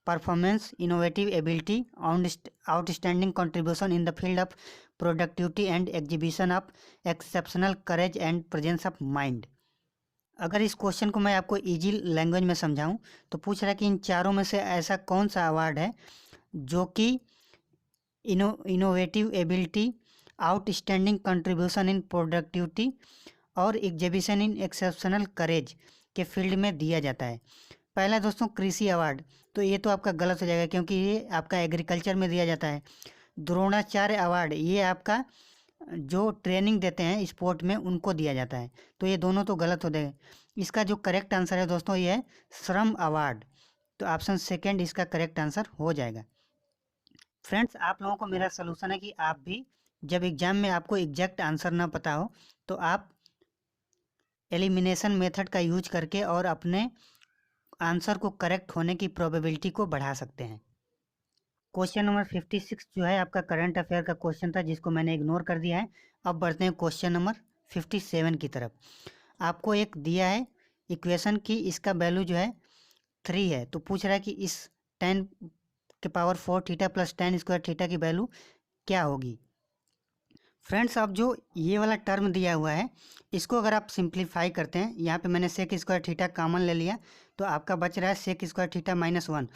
performance, innovative ability, outstanding contribution in the field of productivity and exhibition of exceptional courage and presence of mind. अगर इस question को मैं आपको easy language में समझाऊं तो पूछ रहा है कि इन चारों में से ऐसा कौन सा अवार्ड है जो कि इनोवेटिव एबिलिटी, आउटस्टैंडिंग कंट्रीब्यूशन इन प्रोडक्टिविटी और एग्जीबिशन इन एक्सेप्शनल करेज के फील्ड में दिया जाता है। पहला दोस्तों कृषि अवार्ड, तो ये तो आपका गलत हो जाएगा क्योंकि ये आपका एग्रीकल्चर में दिया जाता है। द्रोणाचार्य अवार्ड ये आपका जो ट्रेनिंग देते हैं स्पोर्ट में उनको दिया जाता है, तो ये दोनों तो गलत हो गए। इसका जो करेक्ट आंसर है दोस्तों ये है श्रम अवार्ड। तो ऑप्शन सेकंड इसका करेक्ट आंसर हो जाएगा। फ्रेंड्स आप लोगों को मेरा सलूशन है कि आप भी जब एग्जाम में आपको एग्जैक्ट आंसर ना पता हो तो आप एलिमिनेशन मेथड का यूज करके और अपने आंसर को करेक्ट होने की प्रोबेबिलिटी को बढ़ा सकते हैं। क्वेश्चन नंबर 56 जो है आपका करंट अफेयर का क्वेश्चन था जिसको मैंने इग्नोर कर दिया है। अब बढ़ते हैं क्वेश्चन नंबर 57 की तरफ। आपको एक दिया है इक्वेशन की, इसका वैल्यू जो है 3 है, तो पूछ रहा है कि इस 10 के power 4 theta plus 10 square theta की वैल्यू क्या होगी। फ्रेंड्स अब जो ये वाला टर्म दिया हुआ है इसको अगर आप सिंप्लीफाई करते हैं, यहाँ पे मैंने सेक स्क्वायर थीटा कॉमन ले लिया तो आपका बच रहा है सेक स्क्वायर थीटा -1,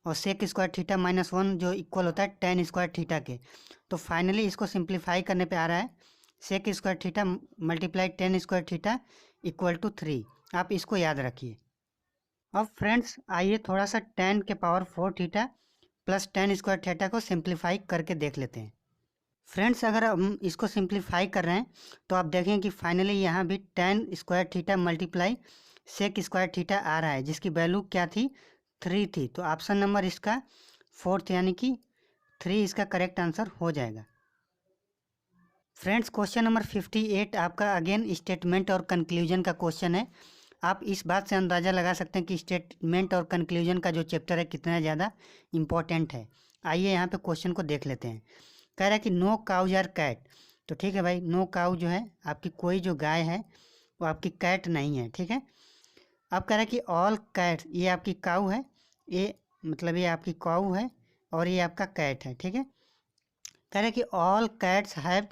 और सेक स्क्वायर थीटा -1 जो इक्वल होता है 10 स्क्वायर थीटा के। तो फाइनली इसको सिंप्लीफाई करने पे आ रहा है sec square theta multiply 10 square theta equal to 3। आप इसको याद रखिए। अब फ्रेंड्स आइए थोड़ा सा 10 के power 4 theta plus 10 square theta को सिंप्लीफाई करके देख लेते हैं। फ्रेंड्स अगर हम इसको सिंप्लीफाई कर रहे हैं तो आप देखें कि फाइनली यहाँ भी ten square theta multiply sec square theta आ रहा है, जिसकी वैल्यू क्या थी, 3 थी। तो ऑप्शन नंबर इसका 4th यानी कि 3 इसका करेक्ट आंसर हो जाएगा। फ्रेंड्स क्वेश्चन नंबर 58 आपका अगेन स्टेटमेंट और कंक्लूजन का क्वेश्चन है। आप इस बात से अंदाज़ा लगा सकते हैं कि स्टेटमेंट और कंक्लूजन का जो चैप्टर है कितना ज़्यादा इम्पोर्टेंट है। आइए यहाँ पे क्वेश्चन को देख लेते हैं। कह रहा है कि नो काउज आर कैट। तो ठीक है भाई, नो काउ जो है आपकी कोई जो गाय है वो आपकी कैट नहीं है, ठीक है। अब कह रहा है कि ऑल कैट, ये आपकी काऊ है, ये मतलब ये आपकी काऊ है और ये आपका कैट है, ठीक है। कह रहा है कि ऑल कैट्स हैव,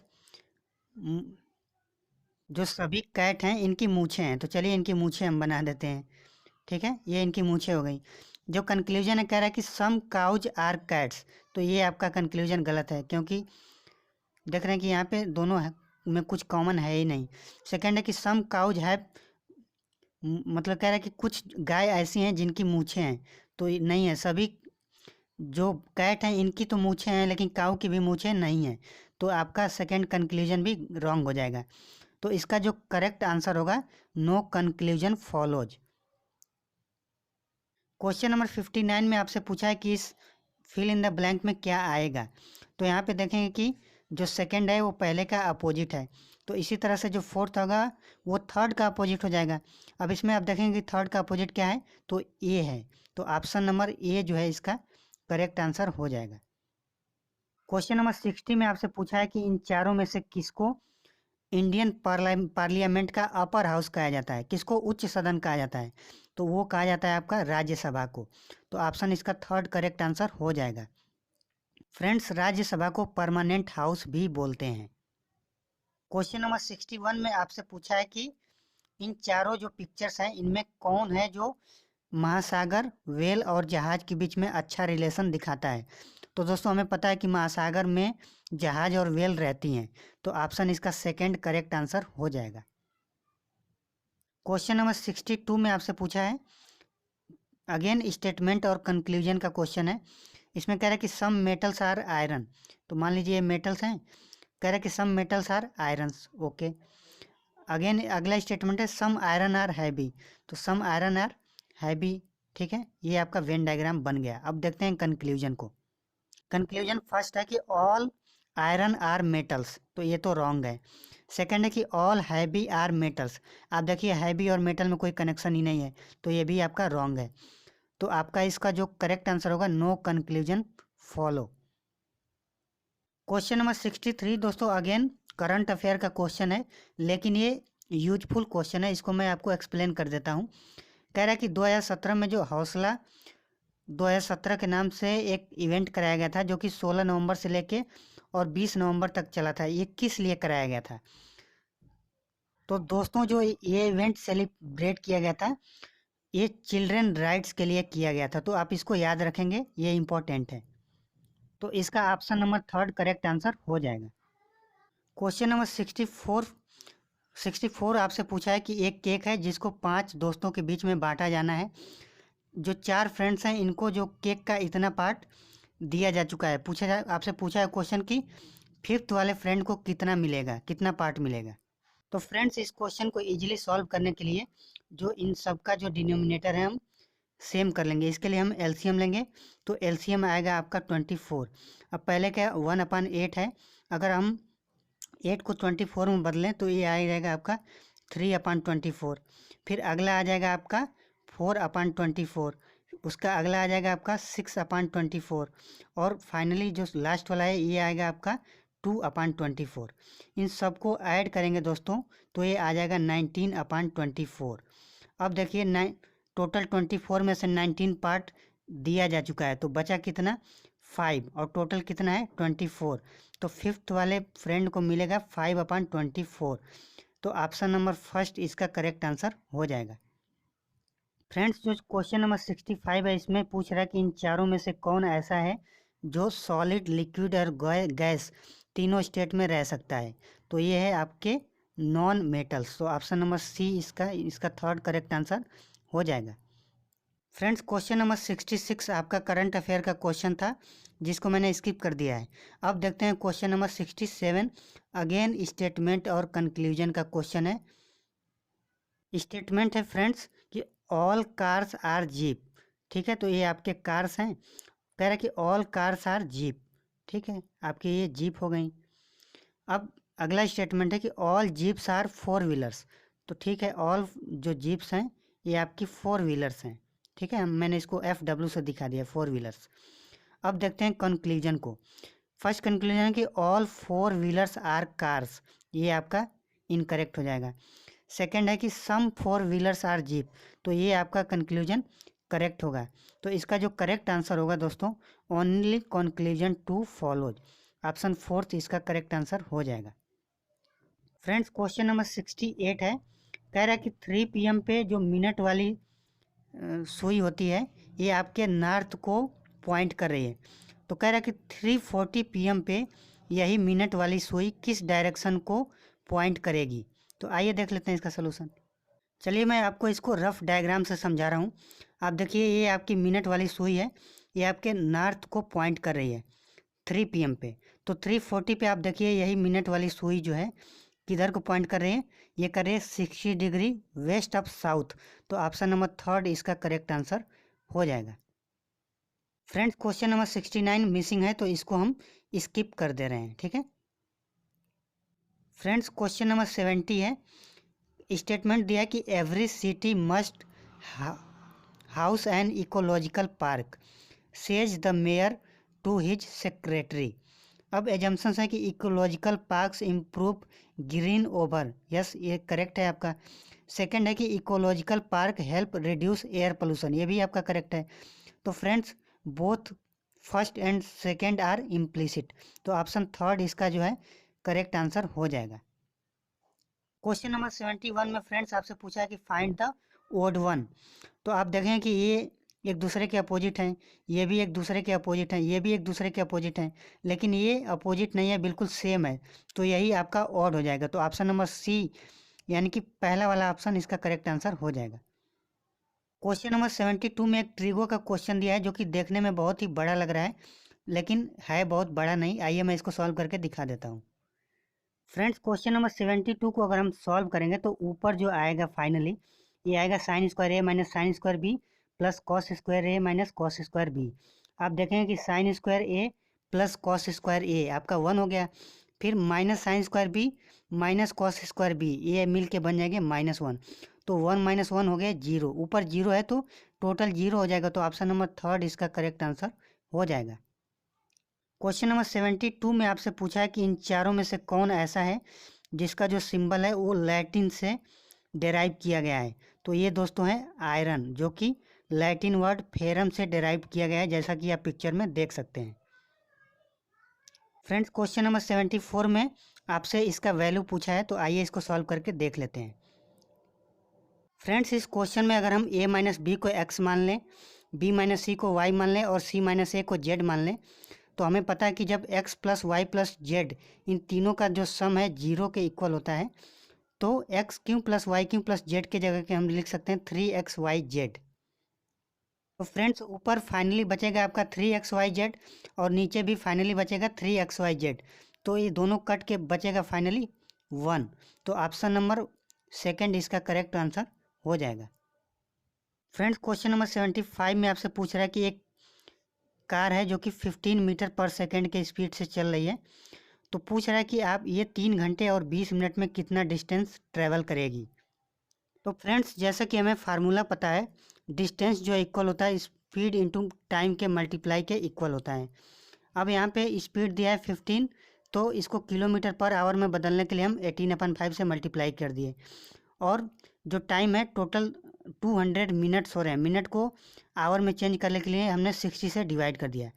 जो सभी कैट हैं इनकी मूछें हैं। तो चलिए इनकी मूछें हम बना देते हैं, ठीक है। ये इनकी मूछें हो गई। जो कंक्लूजन है कह रहा है कि सम काउज आर कैट्स। तो ये आपका कंक्लूजन गलत है, क्योंकि देख रहे हैं कि यहाँ पे दोनों में कुछ कॉमन है ही नहीं। सेकंड है कि सम काउज हैव, मतलब कह रहा है कि कुछ गाय ऐसी हैं जिनकी मूछें हैं। तो ये नहीं है, सभी जो कैट हैं इनकी तो मूछें हैं लेकिन काऊ की भी मूछें नहीं हैं। तो आपका सेकंड कंक्लूजन भी रॉन्ग हो जाएगा। तो इसका जो करेक्ट आंसर होगा, no conclusion follows. Question number 59 में आपसे पूछा है कि इस फिल इन द ब्लैंक में क्या आएगा। तो यहाँ पे देखेंगे कि जो सेकंड है वो पहले का अपोजिट है। तो इसी तरह से जो फोर्थ होगा वो थर्ड का अपोजिट हो जाएगा। अब इसमें आप देखेंगे कि थर्ड का अपोजिट क्या है, तो ए है। तो ऑप्शन नंबर ए जो है इसका करेक्ट आंसर हो जाएगा। क्वेश्चन नंबर 60 में आपसे पूछा है कि इन चारों में से किसको इंडियन पार्लियामेंट का अपर हाउस कहा जाता है, किसको उच्च सदन कहा जाता है। तो वो कहा जाता है आपका राज्यसभा को। तो ऑप्शन इसका थर्ड करेक्ट आंसर हो जाएगा। फ्रेंड्स राज्यसभा को परमानेंट हाउस भी बोलते हैं। क्वेश्चन नंबर 61 में आपसे पूछा है कि इन चारों जो पिक्चर्स हैं इनमें कौन है जो महासागर, वेल और जहाज के बीच में अच्छा रिलेशन दिखाता है। तो दोस्तों हमें पता है कि महासागर में जहाज और वेल रहती हैं। तो ऑप्शन इसका सेकंड करेक्ट आंसर हो जाएगा। क्वेश्चन नंबर 62 में आपसे पूछा है, अगेन स्टेटमेंट और कंक्लूजन का क्वेश्चन है। इसमें कह रहा है कि सम मेटल्स आर आयरन। तो मान लीजिए ये मेटल्स हैं, कह रहा है कि some metals are irons, okay. Again अगला स्टेटमेंट है सम आयरन आर हैवी। तो सम आयरन आर हैवी, ठीक है। ये आपका वेन डायग्राम बन गया। अब देखते हैं कंक्लूजन को। कंक्लूजन फर्स्ट है कि ऑल आयरन आर मेटल्स। तो ये तो रॉन्ग है। सेकंड है कि ऑल हैवी आर मेटल्स। आप देखिए हैवी और मेटल में कोई कनेक्शन ही नहीं है, तो ये भी आपका रॉन्ग है। तो आपका इसका जो करेक्ट आंसर होगा, no conclusion follow. Question number 63 दोस्तों अगेन करंट अफेयर का क्वेश्चन है, लेकिन ये यूजफुल क्वेश्चन है। इसको मैं आपको एक्सप्लेन कर देता हूँ। कह रहा है कि 2017 में जो हौसला 2017 के नाम से एक इवेंट कराया गया था, जो कि 16 नवंबर से लेके और 20 नवंबर तक चला था। ये किस लिए कराया गया था? तो दोस्तों जो ये इवेंट सेलिब्रेट किया गया था, ये चिल्ड्रन राइट्स के लिए किया गया था। तो आप इसको याद रखेंगे, ये इम्पोर्टेंट है। तो इसका option number third correct answer हो जाएगा। क्वेश्चन नंबर 64 आपसे पूछा है कि एक केक है जिसको 5 दोस्तों के बीच में बांटा जाना है। जो 4 फ्रेंड्स हैं इनको जो केक का इतना पार्ट दिया जा चुका है। आपसे पूछा है क्वेश्चन कि फिफ्थ वाले फ्रेंड को कितना मिलेगा, कितना पार्ट मिलेगा। तो फ्रेंड्स इस क्वेश्चन को इजीली सॉल्व करने के लिए जो इन सब का जो डिनोमिनेटर है हम सेम कर लेंगे। इसके लिए हम एलसीएम लेंगे। तो एलसीएम आएगा आपका 24। अब पहले क्या 1/8 है, अगर हम 8 को 24 में बदलें तो ये आ जाएगा आपका 3/24। फिर अगला आ जाएगा आपका 4/24। उसका अगला आ जाएगा आपका 6/24। और फाइनली जो लास्ट वाला है ये आएगा आपका 2/24। इन सबको ऐड करेंगे दोस्तों तो ये आ जाएगा 19/24। अब देखिए टोटल 24 में से 19 पार्ट दिया जा चुका है, तो बचा कितना 5, और टोटल कितना है 24। तो फिफ्थ वाले फ्रेंड को मिलेगा 5/24। तो ऑप्शन नंबर फर्स्ट इसका करेक्ट आंसर हो जाएगा। फ्रेंड्स जो क्वेश्चन नंबर 65 है इसमें पूछ रहा है कि इन चारों में से कौन ऐसा है जो सॉलिड, लिक्विड और गैस तीनों स्टेट में रह सकता है। तो ये है आपके नॉन मेटल्स। तो ऑप्शन नंबर सी इसका थर्ड करेक्ट आंसर हो जाएगा। फ्रेंड्स क्वेश्चन नंबर 66 आपका करंट अफेयर का क्वेश्चन था, जिसको मैंने स्किप कर दिया है। अब देखते हैं क्वेश्चन नंबर 67। अगेन स्टेटमेंट और कंक्लूजन का क्वेश्चन है। स्टेटमेंट है फ्रेंड्स कि ऑल कार्स आर जीप। ठीक है, तो ये आपके कार्स हैं। कह रहा है कि ऑल कार्स आर जीप। ठीक है, आपकी ये जीप हो गई। अब अगला स्टेटमेंट है कि all jeeps are four wheelers. तो ठीक है, ऑल जो जीप्स हैं ये आपकी फोर व्हीलर्स हैं। ठीक है, मैंने इसको FW से दिखा दिया, फोर व्हीलर्स। अब देखते हैं कंक्लूजन को। फर्स्ट कंक्लूजन है कि all four wheelers are cars. ये आपका इनकरेक्ट हो जाएगा। सेकंड है कि some four wheelers are jeep. तो ये आपका कंक्लूजन करेक्ट होगा। तो इसका जो करेक्ट आंसर होगा दोस्तों, only conclusion two follows. Option fourth इसका करेक्ट आंसर हो जाएगा। फ्रेंड्स क्वेश्चन नंबर 68 है। कह रहा है कि 3 PM पे जो मिनट वाली सुई होती है, ये आपके नॉर्थ को पॉइंट कर रही है। तो कह रहा है कि 3:40 PM पे यही मिनट वाली सुई किस डायरेक्शन को पॉइंट करेगी। तो आइए देख लेते हैं इसका सोल्यूशन। चलिए मैं आपको इसको रफ डायग्राम से समझा रहा हूँ। आप देखिए, ये आपकी मिनट वाली सुई है, ये आपके नॉर्थ को पॉइंट कर रही है 3 PM पे। तो 3:40 पे आप देखिए, यही मिनट वाली सुई जो है किधर को पॉइंट कर रही है, ये कर रही है 60 डिग्री वेस्ट ऑफ साउथ। तो ऑप्शन नंबर थर्ड इसका करेक्ट आंसर हो जाएगा। फ्रेंड्स क्वेश्चन नंबर 69 मिसिंग है, तो इसको हम स्किप कर दे रहे हैं। ठीक है फ्रेंड्स, क्वेश्चन नंबर 70 है। स्टेटमेंट दिया है कि every city must house an ecological park, says the mayor to his secretary. अब एजम्पन्स है कि ecological parks improve green over. Yes, ये करेक्ट है आपका। सेकंड है कि ecological park help reduce air pollution. ये भी आपका करेक्ट है। तो friends both first and second are implicit. तो ऑप्शन थर्ड इसका जो है करेक्ट आंसर हो जाएगा। क्वेश्चन नंबर 71 में फ्रेंड्स आपसे पूछा है कि फाइंड द ओड वन। तो आप देखें कि ये एक दूसरे के अपोजिट हैं, ये भी एक दूसरे के अपोजिट हैं, ये भी एक दूसरे के अपोजिट हैं, लेकिन ये अपोजिट नहीं है, बिल्कुल सेम है। तो यही आपका ऑड हो जाएगा। तो ऑप्शन नंबर सी यानी कि पहला वाला ऑप्शन इसका करेक्ट आंसर हो जाएगा। क्वेश्चन नंबर 72 में एक ट्रिगो का क्वेश्चन दिया है, जो कि देखने में बहुत ही बड़ा लग रहा है, लेकिन है बहुत बड़ा नहीं। आइए मैं इसको सॉल्व करके दिखा देता हूँ। फ्रेंड्स क्वेश्चन नंबर 72 को अगर हम सॉल्व करेंगे तो ऊपर जो आएगा फाइनली, ये आएगा sine square A minus sine square B plus cos square A minus cos square B. आप देखेंगे कि sine square A plus cos square A आपका 1 हो गया, फिर minus sine square B minus cos square B, ये मिल के बन जाएंगे -1। तो 1 - 1 हो गया 0, ऊपर 0 है तो टोटल 0 हो जाएगा। तो ऑप्शन नंबर थर्ड इसका करेक्ट आंसर हो जाएगा। क्वेश्चन नंबर 72 में आपसे पूछा है कि इन चारों में से कौन ऐसा है जिसका जो सिंबल है वो लैटिन से डेराइव किया गया है। तो ये दोस्तों है आयरन, जो कि लैटिन वर्ड फेरम से डेराइव किया गया है, जैसा कि आप पिक्चर में देख सकते हैं। फ्रेंड्स क्वेश्चन नंबर 74 में आपसे इसका वैल्यू पूछा है, तो आइए इसको सॉल्व करके देख लेते हैं। फ्रेंड्स इस क्वेश्चन में अगर हम a - b को x मान लें, b - c को y मान लें और c - a को z मान लें, तो हमें पता है कि जब x + y + z इन तीनों का जो सम है 0 के इक्वल होता है, तो x³ + y³ + z के जगह के हम लिख सकते हैं 3xyz। तो फ्रेंड्स ऊपर फाइनली बचेगा आपका 3xyz और नीचे भी फाइनली बचेगा 3xyz। तो ये दोनों कट के बचेगा फाइनली 1। तो ऑप्शन नंबर सेकंड इसका करेक्ट आंसर हो जाएगा। फ्रेंड्स क्वेश्चन नंबर 75 में आपसे पूछ रहा है कि एक कार है जो कि 15 मीटर पर सेकंड के स्पीड से चल रही है। तो पूछ रहा है कि आप ये 3 घंटे और 20 मिनट में कितना डिस्टेंस ट्रैवल करेगी। तो फ्रेंड्स जैसा कि हमें फार्मूला पता है, डिस्टेंस जो इक्वल होता है स्पीड इंटू टाइम के मल्टीप्लाई के इक्वल होता है। अब यहाँ पे स्पीड दिया है 15, तो इसको किलोमीटर पर आवर में बदलने के लिए हम 18/5 से मल्टीप्लाई कर दिए। और जो टाइम है टोटल 200 मिनट्स हो रहे हैं, मिनट को आवर में चेंज करने के लिए हमने 60 से डिवाइड कर दिया।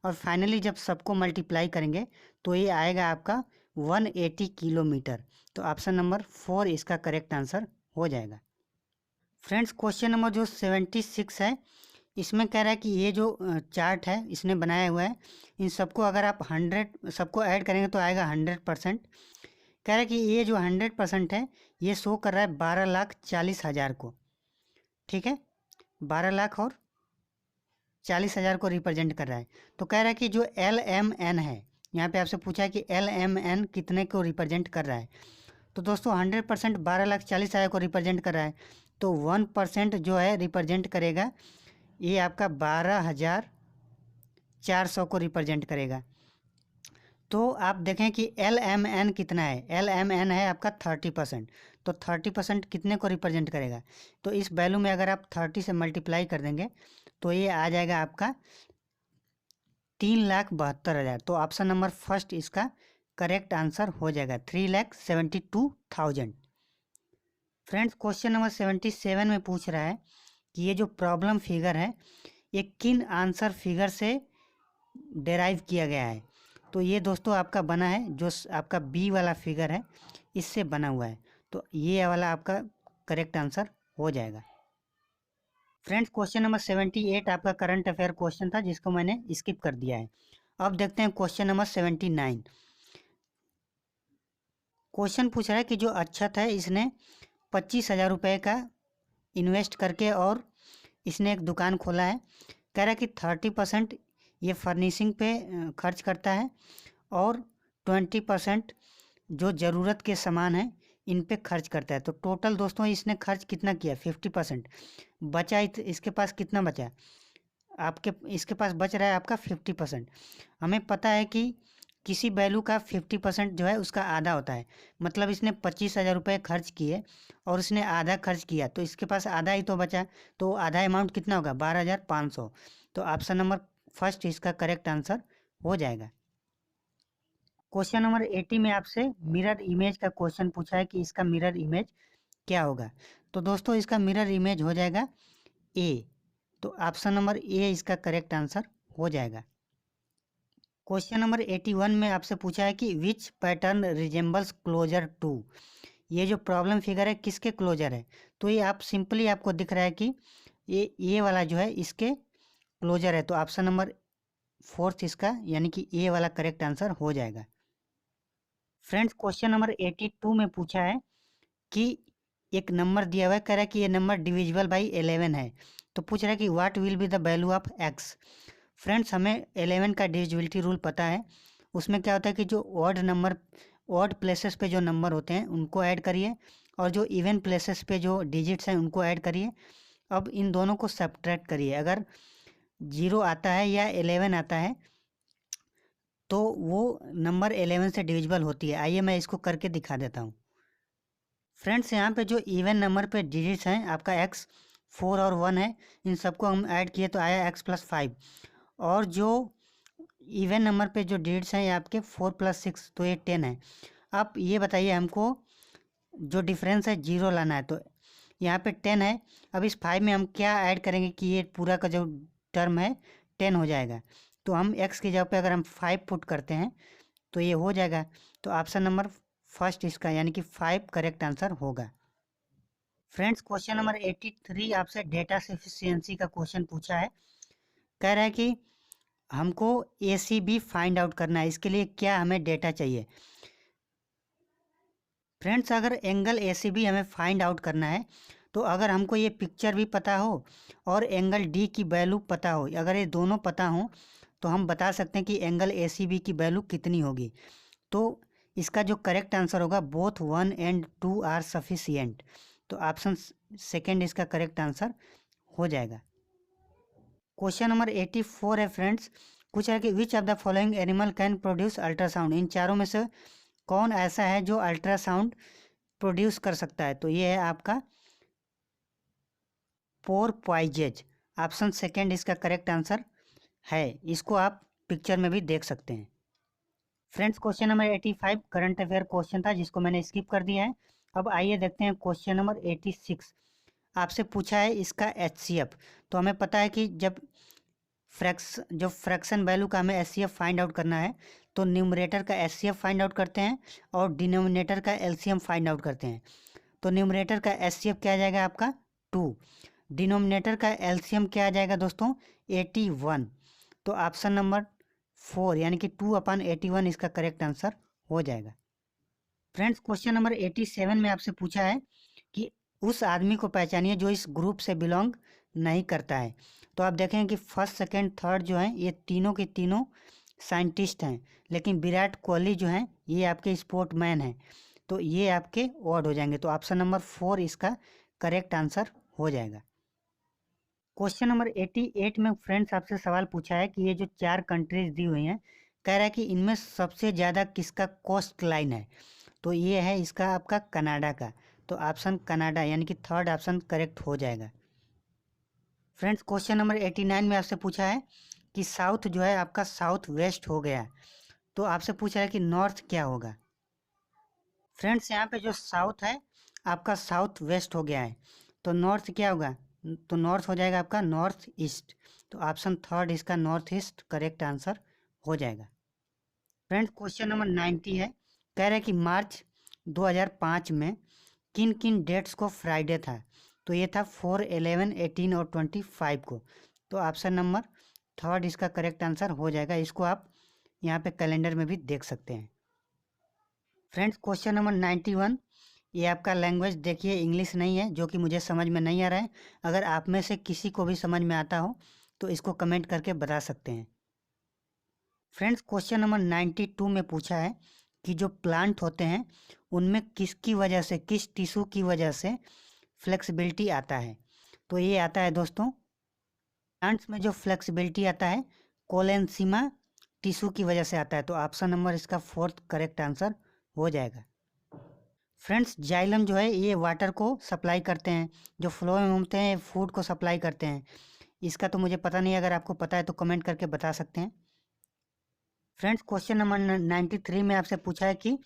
और फाइनली जब सबको मल्टीप्लाई करेंगे तो ये आएगा आपका 180 किलोमीटर। तो ऑप्शन नंबर 4 इसका करेक्ट आंसर हो जाएगा। फ्रेंड्स क्वेश्चन नंबर जो 76 है, इसमें कह रहा है कि ये जो चार्ट है इसने बनाया हुआ है, इन सबको अगर आप 100 सबको ऐड करेंगे तो आएगा 100%। कह रहा है कि ये जो 100% है ये शो कर रहा है 12,40,000 को। ठीक है, 12 लाख और 40,000 को रिप्रेजेंट कर रहा है। तो कह रहा है कि जो LMN है, यहाँ पे आपसे पूछा है कि LMN कितने को रिप्रेजेंट कर रहा है। तो दोस्तों 100% 12,40,000 को रिप्रेजेंट कर रहा है, तो 1% जो है रिप्रेजेंट करेगा, ये आपका 12,400 को रिप्रेजेंट करेगा। तो आप देखें कि LMN कितना है, LMN है आपका 30%। तो 30% कितने को रिप्रेजेंट करेगा, तो इस वैल्यू में अगर आप 30 से मल्टीप्लाई कर देंगे तो ये आ जाएगा आपका 3,72,000। तो ऑप्शन नंबर फर्स्ट इसका करेक्ट आंसर हो जाएगा, 3,72,000। फ्रेंड्स, क्वेश्चन नंबर 77 में पूछ रहा है कि ये जो प्रॉब्लम फिगर है ये किन आंसर फिगर से डेराइव किया गया है। तो ये दोस्तों आपका बना है, जो आपका बी वाला फिगर है इससे बना हुआ है। तो ये वाला आपका करेक्ट आंसर हो जाएगा। फ्रेंड्स, क्वेश्चन नंबर 78 आपका करंट अफेयर क्वेश्चन था, जिसको मैंने स्किप कर दिया है। अब देखते हैं क्वेश्चन नंबर 79। क्वेश्चन पूछ रहा है कि जो अक्षत है इसने 25,000 रुपये का इन्वेस्ट करके और इसने एक दुकान खोला है। कह रहा है कि 30% ये फर्निशिंग पे खर्च करता है और 20% जो ज़रूरत के सामान है इन पे खर्च करता है। तो टोटल दोस्तों इसने खर्च कितना किया, 50%। बचा इसके पास कितना बचा, आपके इसके पास बच रहा है आपका 50%। हमें पता है कि किसी वैल्यू का 50% जो है उसका आधा होता है। मतलब इसने 25,000 रुपये खर्च किए और उसने आधा खर्च किया, तो इसके पास आधा ही तो बचा। तो आधा अमाउंट कितना होगा, 12,500। तो ऑप्शन नंबर फर्स्ट इसका करेक्ट आंसर हो जाएगा। क्वेश्चन नंबर 80 में आपसे मिरर इमेज का क्वेश्चन पूछा है कि इसका मिरर इमेज क्या होगा। तो दोस्तों इसका मिरर इमेज हो जाएगा ए। तो ऑप्शन नंबर ए इसका करेक्ट आंसर हो जाएगा। क्वेश्चन नंबर 81 में आपसे पूछा है कि which pattern resembles closer to. ये जो प्रॉब्लम फिगर है किसके क्लोजर है। तो ये आप सिंपली आपको दिख रहा है कि ये वाला जो है इसके क्लोजर है। तो ऑप्शन नंबर फोर्थ इसका यानी कि ए वाला करेक्ट आंसर हो जाएगा। फ्रेंड्स, क्वेश्चन नंबर 82 में पूछा है कि एक नंबर दिया हुआ है, कह रहा है कि ये नंबर डिविजिबल बाई 11 है। तो पूछ रहा है कि what will be the value of x. Friends, हमें 11 का डिविजिबिलिटी रूल पता है। उसमें क्या होता है कि जो ऑड नंबर, ऑड प्लेसेस पे जो नंबर होते हैं उनको ऐड करिए और जो इवन प्लेसेस पे जो डिजिट्स हैं उनको ऐड करिए। अब इन दोनों को सब्ट्रैक्ट करिए। अगर 0 आता है या 11 आता है तो वो नंबर 11 से डिविजिबल होती है। आइए मैं इसको करके दिखा देता हूँ। फ्रेंड्स, यहाँ पे जो इवन नंबर पे डिजिट्स हैं आपका x 4 और 1 है, इन सबको हम ऐड किए तो आया x+5। और जो इवन नंबर पे जो डिजिट्स हैं ये आपके 4+6, तो ये 10 है। अब ये बताइए हमको जो डिफरेंस है 0 लाना है। तो यहाँ पे 10 है। अब इस 5 में हम क्या ऐड करेंगे कि ये पूरा का जो टर्म है 10 हो जाएगा। तो हम x की जगह पे अगर हम 5 पुट करते हैं तो ये हो जाएगा। तो ऑप्शन नंबर फर्स्ट इसका यानी कि 5 करेक्ट आंसर होगा। फ्रेंड्स, क्वेश्चन नंबर 83 आपसे डेटा सफिशिएंसी का क्वेश्चन पूछा है। कह रहा है कि हमको ACB फाइंड आउट करना है, इसके लिए क्या हमें डेटा चाहिए। फ्रेंड्स, अगर एंगल ACB हमें फाइंड आउट करना है तो अगर हमको ये पिक्चर भी पता हो और एंगल D की वैल्यू पता हो, अगर ये दोनों पता हो तो हम बता सकते हैं कि एंगल ACB की वैल्यू कितनी होगी। तो इसका जो करेक्ट आंसर होगा बोथ 1 and 2 आर सफिशिएंट। तो ऑप्शन सेकेंड इसका करेक्ट आंसर हो जाएगा। क्वेश्चन नंबर 84 है फ्रेंड्स। पूछ रहा है कि which of the following animal can produce ultrasound. इन चारों में से कौन ऐसा है जो अल्ट्रासाउंड प्रोड्यूस कर सकता है। तो ये है आपका पोरक्वाइजेज। ऑप्शन सेकेंड इसका करेक्ट आंसर है। इसको आप पिक्चर में भी देख सकते हैं। Friends, question number 85 current affair question था, जिसको मैंने स्किप कर दिया है। अब आइए देखते हैं क्वेश्चन नंबर 86। आपसे पूछा है इसका HCF। तो हमें पता है कि जब फ्रैक्शन वैल्यू का हमें HCF फाइंड आउट करना है तो न्यूमरेटर का HCF फाइंड आउट करते हैं और डिनोमिनेटर का LCM फाइंड आउट करते हैं। तो न्यूमरेटर का HCF क्या आ जाएगा आपका 2। डिनोमिनेटर का LCM क्या आ जाएगा दोस्तों 81। तो ऑप्शन नंबर 4 यानी कि 2/81 इसका करेक्ट आंसर हो जाएगा। फ्रेंड्स, क्वेश्चन नंबर 87 में आपसे पूछा है कि उस आदमी को पहचानिए जो इस ग्रुप से बिलोंग नहीं करता है। तो आप देखें कि फर्स्ट सेकंड थर्ड जो हैं ये तीनों के तीनों साइंटिस्ट हैं, लेकिन विराट कोहली जो हैं ये आपके स्पोर्टमैन हैं, तो ये आपके ऑड हो जाएंगे। तो ऑप्शन नंबर 4 इसका करेक्ट आंसर हो जाएगा। क्वेश्चन नंबर 88 में फ्रेंड्स आपसे सवाल पूछा है कि ये जो 4 कंट्रीज दी हुई हैं, कह रहा है कि इनमें सबसे ज़्यादा किसका कोस्ट लाइन है, तो ये है इसका आपका कनाडा का। तो ऑप्शन कनाडा यानी कि थर्ड ऑप्शन करेक्ट हो जाएगा। फ्रेंड्स क्वेश्चन नंबर 89 में आपसे पूछा है कि साउथ जो है आपका साउथ वेस्ट हो गया, तो आपसे पूछा है कि नॉर्थ क्या होगा। फ्रेंड्स यहाँ पे जो साउथ है आपका साउथ वेस्ट हो गया है, तो नॉर्थ क्या होगा, तो नॉर्थ हो जाएगा आपका नॉर्थ ईस्ट। तो ऑप्शन थर्ड इसका नॉर्थ ईस्ट करेक्ट आंसर हो जाएगा। फ्रेंड्स क्वेश्चन नंबर 90 है, कह रहे हैं कि मार्च 2005 में किन किन डेट्स को फ्राइडे था, तो ये था 4, 11, 18 और 25 को। तो ऑप्शन नंबर थर्ड इसका करेक्ट आंसर हो जाएगा। इसको आप यहाँ पे कैलेंडर में भी देख सकते हैं। फ्रेंड्स क्वेश्चन नंबर 91, ये आपका लैंग्वेज देखिए इंग्लिश नहीं है, जो कि मुझे समझ में नहीं आ रहा है। अगर आप में से किसी को भी समझ में आता हो तो इसको कमेंट करके बता सकते हैं। फ्रेंड्स क्वेश्चन नंबर 92 में पूछा है कि जो प्लांट होते हैं उनमें किसकी वजह से, किस टिश्यू की वजह से फ्लेक्सिबिलिटी आता है, तो ये आता है दोस्तों, प्लांट्स में जो फ्लेक्सिबिलिटी आता है कोलेनसीमा टिश्यू की वजह से आता है। तो ऑप्शन नंबर इसका फोर्थ करेक्ट आंसर हो जाएगा। फ्रेंड्स जाइलम जो है ये वाटर को सप्लाई करते हैं, जो फ्लो में घूमते हैं फूड को सप्लाई करते हैं। इसका तो मुझे पता नहीं, अगर आपको पता है तो कमेंट करके बता सकते हैं। फ्रेंड्स क्वेश्चन नंबर 93 में आपसे पूछा है कि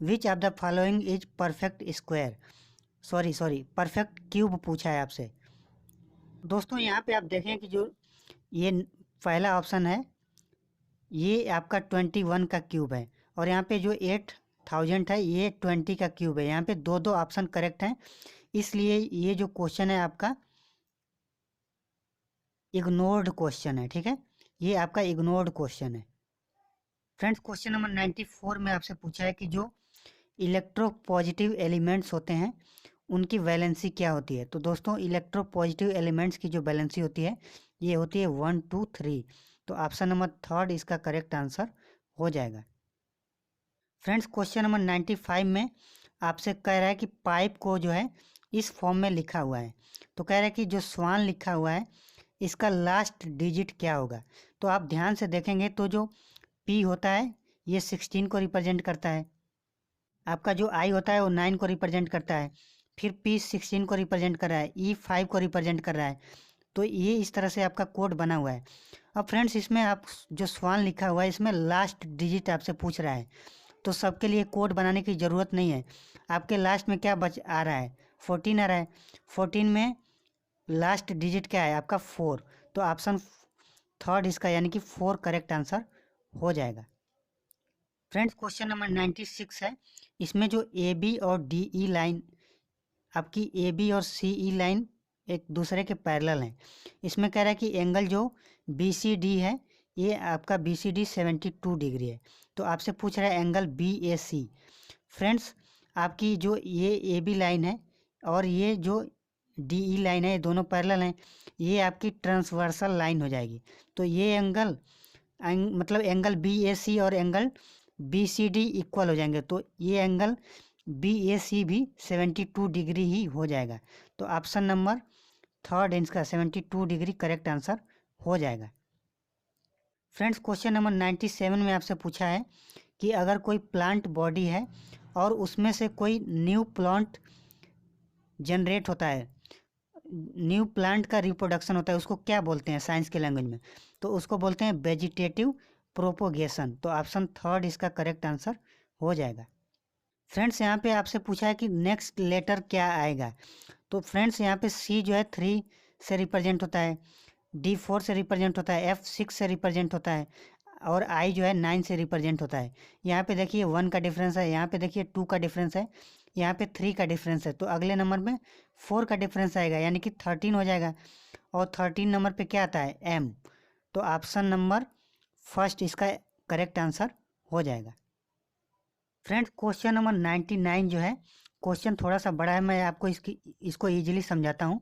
which of the following is perfect square, sorry perfect cube पूछा है आपसे। दोस्तों यहाँ पे आप देखें कि जो ये पहला ऑप्शन है ये आपका 21 का क्यूब है, और यहाँ पे जो 8000 है ये 20 का क्यूब है। यहाँ पे दो दो ऑप्शन करेक्ट हैं, इसलिए ये जो क्वेश्चन है आपका इग्नोर्ड क्वेश्चन है, ठीक है, ये आपका इग्नोर्ड क्वेश्चन है। फ्रेंड्स क्वेश्चन नंबर 94 में आपसे पूछा है कि जो इलेक्ट्रोपॉजिटिव एलिमेंट्स होते हैं उनकी वैलेंसी क्या होती है। तो दोस्तों इलेक्ट्रोपॉजिटिव एलिमेंट्स की जो वैलेंसी होती है ये होती है 1, 2, 3। तो ऑप्शन नंबर थर्ड इसका करेक्ट आंसर हो जाएगा। फ्रेंड्स क्वेश्चन नंबर 95 में आपसे कह रहा है कि पाइप को जो है इस फॉर्म में लिखा हुआ है, तो कह रहा है कि जो स्वान लिखा हुआ है इसका लास्ट डिजिट क्या होगा। तो आप ध्यान से देखेंगे तो जो पी होता है ये 16 को रिप्रेजेंट करता है, आपका जो आई होता है वो 9 को रिप्रेजेंट करता है, फिर पी 16 को रिप्रेजेंट कर रहा है, ई 5 को रिप्रेजेंट कर रहा है। तो ये इस तरह से आपका कोड बना हुआ है। अब फ्रेंड्स इसमें आप जो स्वान लिखा हुआ है इसमें लास्ट डिजिट आपसे पूछ रहा है, तो सबके लिए कोड बनाने की ज़रूरत नहीं है। आपके लास्ट में क्या बच आ रहा है, 14 आ रहा है, 14 में लास्ट डिजिट क्या है आपका 4। तो ऑप्शन थर्ड इसका यानी कि 4 करेक्ट आंसर हो जाएगा। फ्रेंड्स क्वेश्चन नंबर 96 है, इसमें जो ए बी और डी ई लाइन आपकी ए बी और सी ई लाइन एक दूसरे के पैरेलल हैं। इसमें कह रहा है कि एंगल जो बी सी डी है ये आपका बी सी डी 72 डिग्री है। तो आपसे पूछ रहा है angle B A C. Friends आपकी जो ये ए बी लाइन है और ये जो डी ई लाइन है ये दोनों पैरेलल हैं, ये आपकी ट्रांसवर्सल लाइन हो जाएगी। तो ये एंगल मतलब एंगल बी ए सी और angle B C D equal हो जाएंगे, तो ये एंगल बी ए सी भी 72 डिग्री ही हो जाएगा। तो ऑप्शन नंबर थर्ड इसका 72 डिग्री करेक्ट आंसर हो जाएगा। फ्रेंड्स क्वेश्चन नंबर 97 में आपसे पूछा है कि अगर कोई प्लांट बॉडी है और उसमें से कोई न्यू प्लांट जनरेट होता है, न्यू प्लांट का रिप्रोडक्शन होता है, उसको क्या बोलते हैं साइंस के लैंग्वेज में, तो उसको बोलते हैं वेजिटेटिव प्रोपोगेशन। तो ऑप्शन थर्ड इसका करेक्ट आंसर हो जाएगा। फ्रेंड्स यहाँ पे आपसे पूछा है कि नेक्स्ट लेटर क्या आएगा, तो फ्रेंड्स यहाँ पे सी जो है 3 से रिप्रेजेंट होता है, डी 4 से रिप्रेजेंट होता है, एफ 6 से रिप्रेजेंट होता है, और आई जो है 9 से रिप्रेजेंट होता है। यहाँ पे देखिए 1 का डिफरेंस है, यहाँ पे देखिए 2 का डिफरेंस है, यहाँ पे 3 का डिफरेंस है। तो अगले नंबर में 4 का डिफरेंस आएगा यानी कि 13 हो जाएगा, और 13 नंबर पे क्या आता है एम। तो ऑप्शन नंबर फर्स्ट इसका करेक्ट आंसर हो जाएगा। फ्रेंड्स क्वेश्चन नंबर 99 जो है क्वेश्चन थोड़ा सा बड़ा है, मैं आपको इसको ईजिली समझाता हूँ।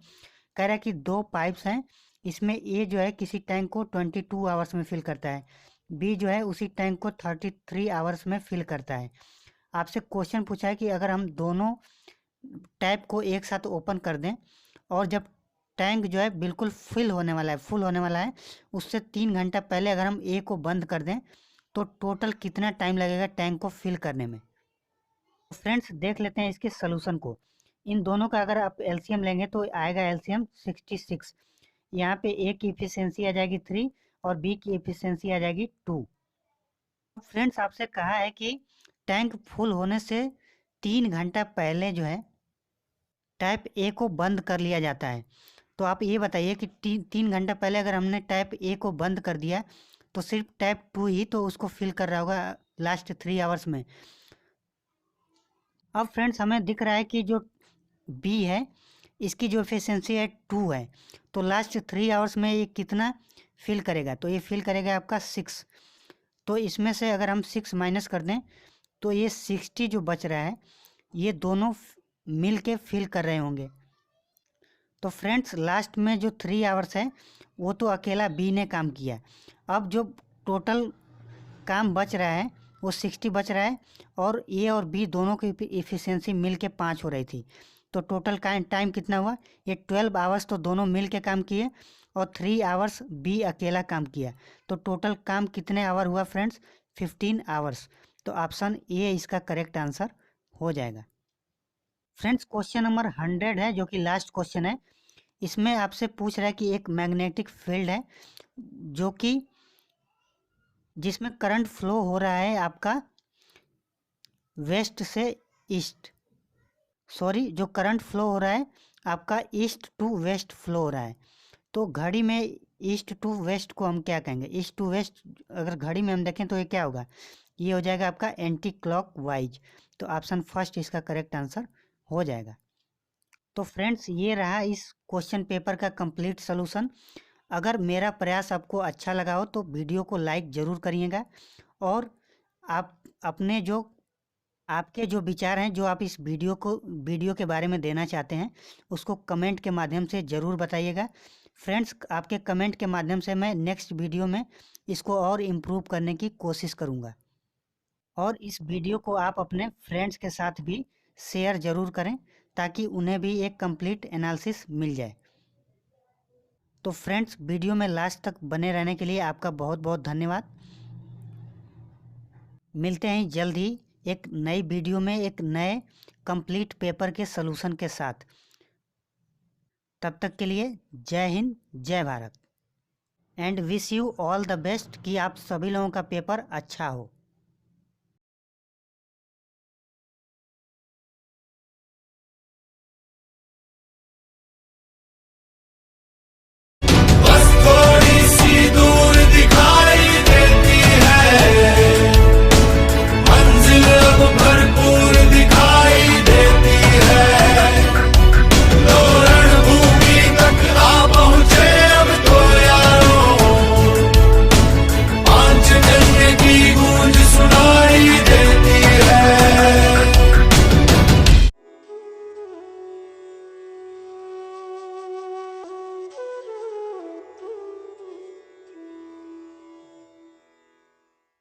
कह रहा है कि 2 पाइप्स हैं इसमें ए जो है किसी टैंक को 22 आवर्स में फिल करता है, बी जो है उसी टैंक को 33 आवर्स में फिल करता है। आपसे क्वेश्चन पूछा है कि अगर हम दोनों टैप को एक साथ ओपन कर दें और जब टैंक जो है बिल्कुल फुल होने वाला है उससे 3 घंटा पहले अगर हम ए को बंद कर दें तो टोटल कितना टाइम लगेगा टैंक को फिल करने में। फ्रेंड्स देख लेते हैं इसके सोल्यूशन को। इन दोनों का अगर आप एलसीएम लेंगे तो आएगा एलसीएम 66। यहाँ पे ए की इफिशियंसी आ जाएगी 3 और बी की इफिशियंसी आ जाएगी 2। फ्रेंड्स आपसे कहा है कि टैंक फुल होने से 3 घंटा पहले जो है टैप ए को बंद कर लिया जाता है। तो आप ये बताइए कि 3 घंटा पहले अगर हमने टैप ए को बंद कर दिया तो सिर्फ टैप 2 ही तो उसको फिल कर रहा होगा लास्ट 3 आवर्स में। अब फ्रेंड्स हमें दिख रहा है कि जो बी है इसकी जो एफिशिएंसी है 2 है, तो लास्ट 3 आवर्स में ये कितना फिल करेगा, तो ये फिल करेगा आपका 6। तो इसमें से अगर हम 6 माइनस कर दें तो ये 60 जो बच रहा है ये दोनों मिल के फिल कर रहे होंगे। तो फ्रेंड्स लास्ट में जो 3 आवर्स है वो तो अकेला बी ने काम किया। अब जो टोटल काम बच रहा है वो 60 बच रहा है और ए और बी दोनों की इफिशियंसी मिल के 5 हो रही थी। तो टोटल का टाइम कितना हुआ, ये 12 आवर्स तो दोनों मिल के काम किए और 3 आवर्स बी अकेला काम किया। तो टोटल काम कितने आवर हुआ फ्रेंड्स, 15 आवर्स। तो ऑप्शन ए इसका करेक्ट आंसर हो जाएगा। फ्रेंड्स क्वेश्चन नंबर 100 है जो कि लास्ट क्वेश्चन है। इसमें आपसे पूछ रहा है कि एक मैग्नेटिक फील्ड है जो कि जिसमें करंट फ्लो हो रहा है आपका वेस्ट से ईस्ट, जो करंट फ्लो हो रहा है आपका ईस्ट टू वेस्ट फ्लो हो रहा है। तो घड़ी में ईस्ट टू वेस्ट को हम क्या कहेंगे, ईस्ट टू वेस्ट अगर घड़ी में हम देखें तो ये क्या होगा, ये हो जाएगा आपका एंटी क्लॉक वाइज। तो ऑप्शन फर्स्ट इसका करेक्ट आंसर हो जाएगा। तो फ्रेंड्स ये रहा इस क्वेश्चन पेपर का कंप्लीट सॉल्यूशन। अगर मेरा प्रयास आपको अच्छा लगा हो तो वीडियो को लाइक ज़रूर करिएगा और आप अपने जो आपके जो विचार हैं जो आप इस वीडियो के बारे में देना चाहते हैं उसको कमेंट के माध्यम से ज़रूर बताइएगा। फ्रेंड्स आपके कमेंट के माध्यम से मैं नेक्स्ट वीडियो में इसको और इम्प्रूव करने की कोशिश करूँगा। और इस वीडियो को आप अपने फ्रेंड्स के साथ भी शेयर ज़रूर करें ताकि उन्हें भी एक कंप्लीट एनालिसिस मिल जाए। तो फ्रेंड्स वीडियो में लास्ट तक बने रहने के लिए आपका बहुत बहुत धन्यवाद। मिलते हैं जल्द ही एक नई वीडियो में एक नए कंप्लीट पेपर के सॉल्यूशन के साथ। तब तक के लिए जय हिंद जय Bharat and wish you all the best कि आप सभी लोगों का पेपर अच्छा हो।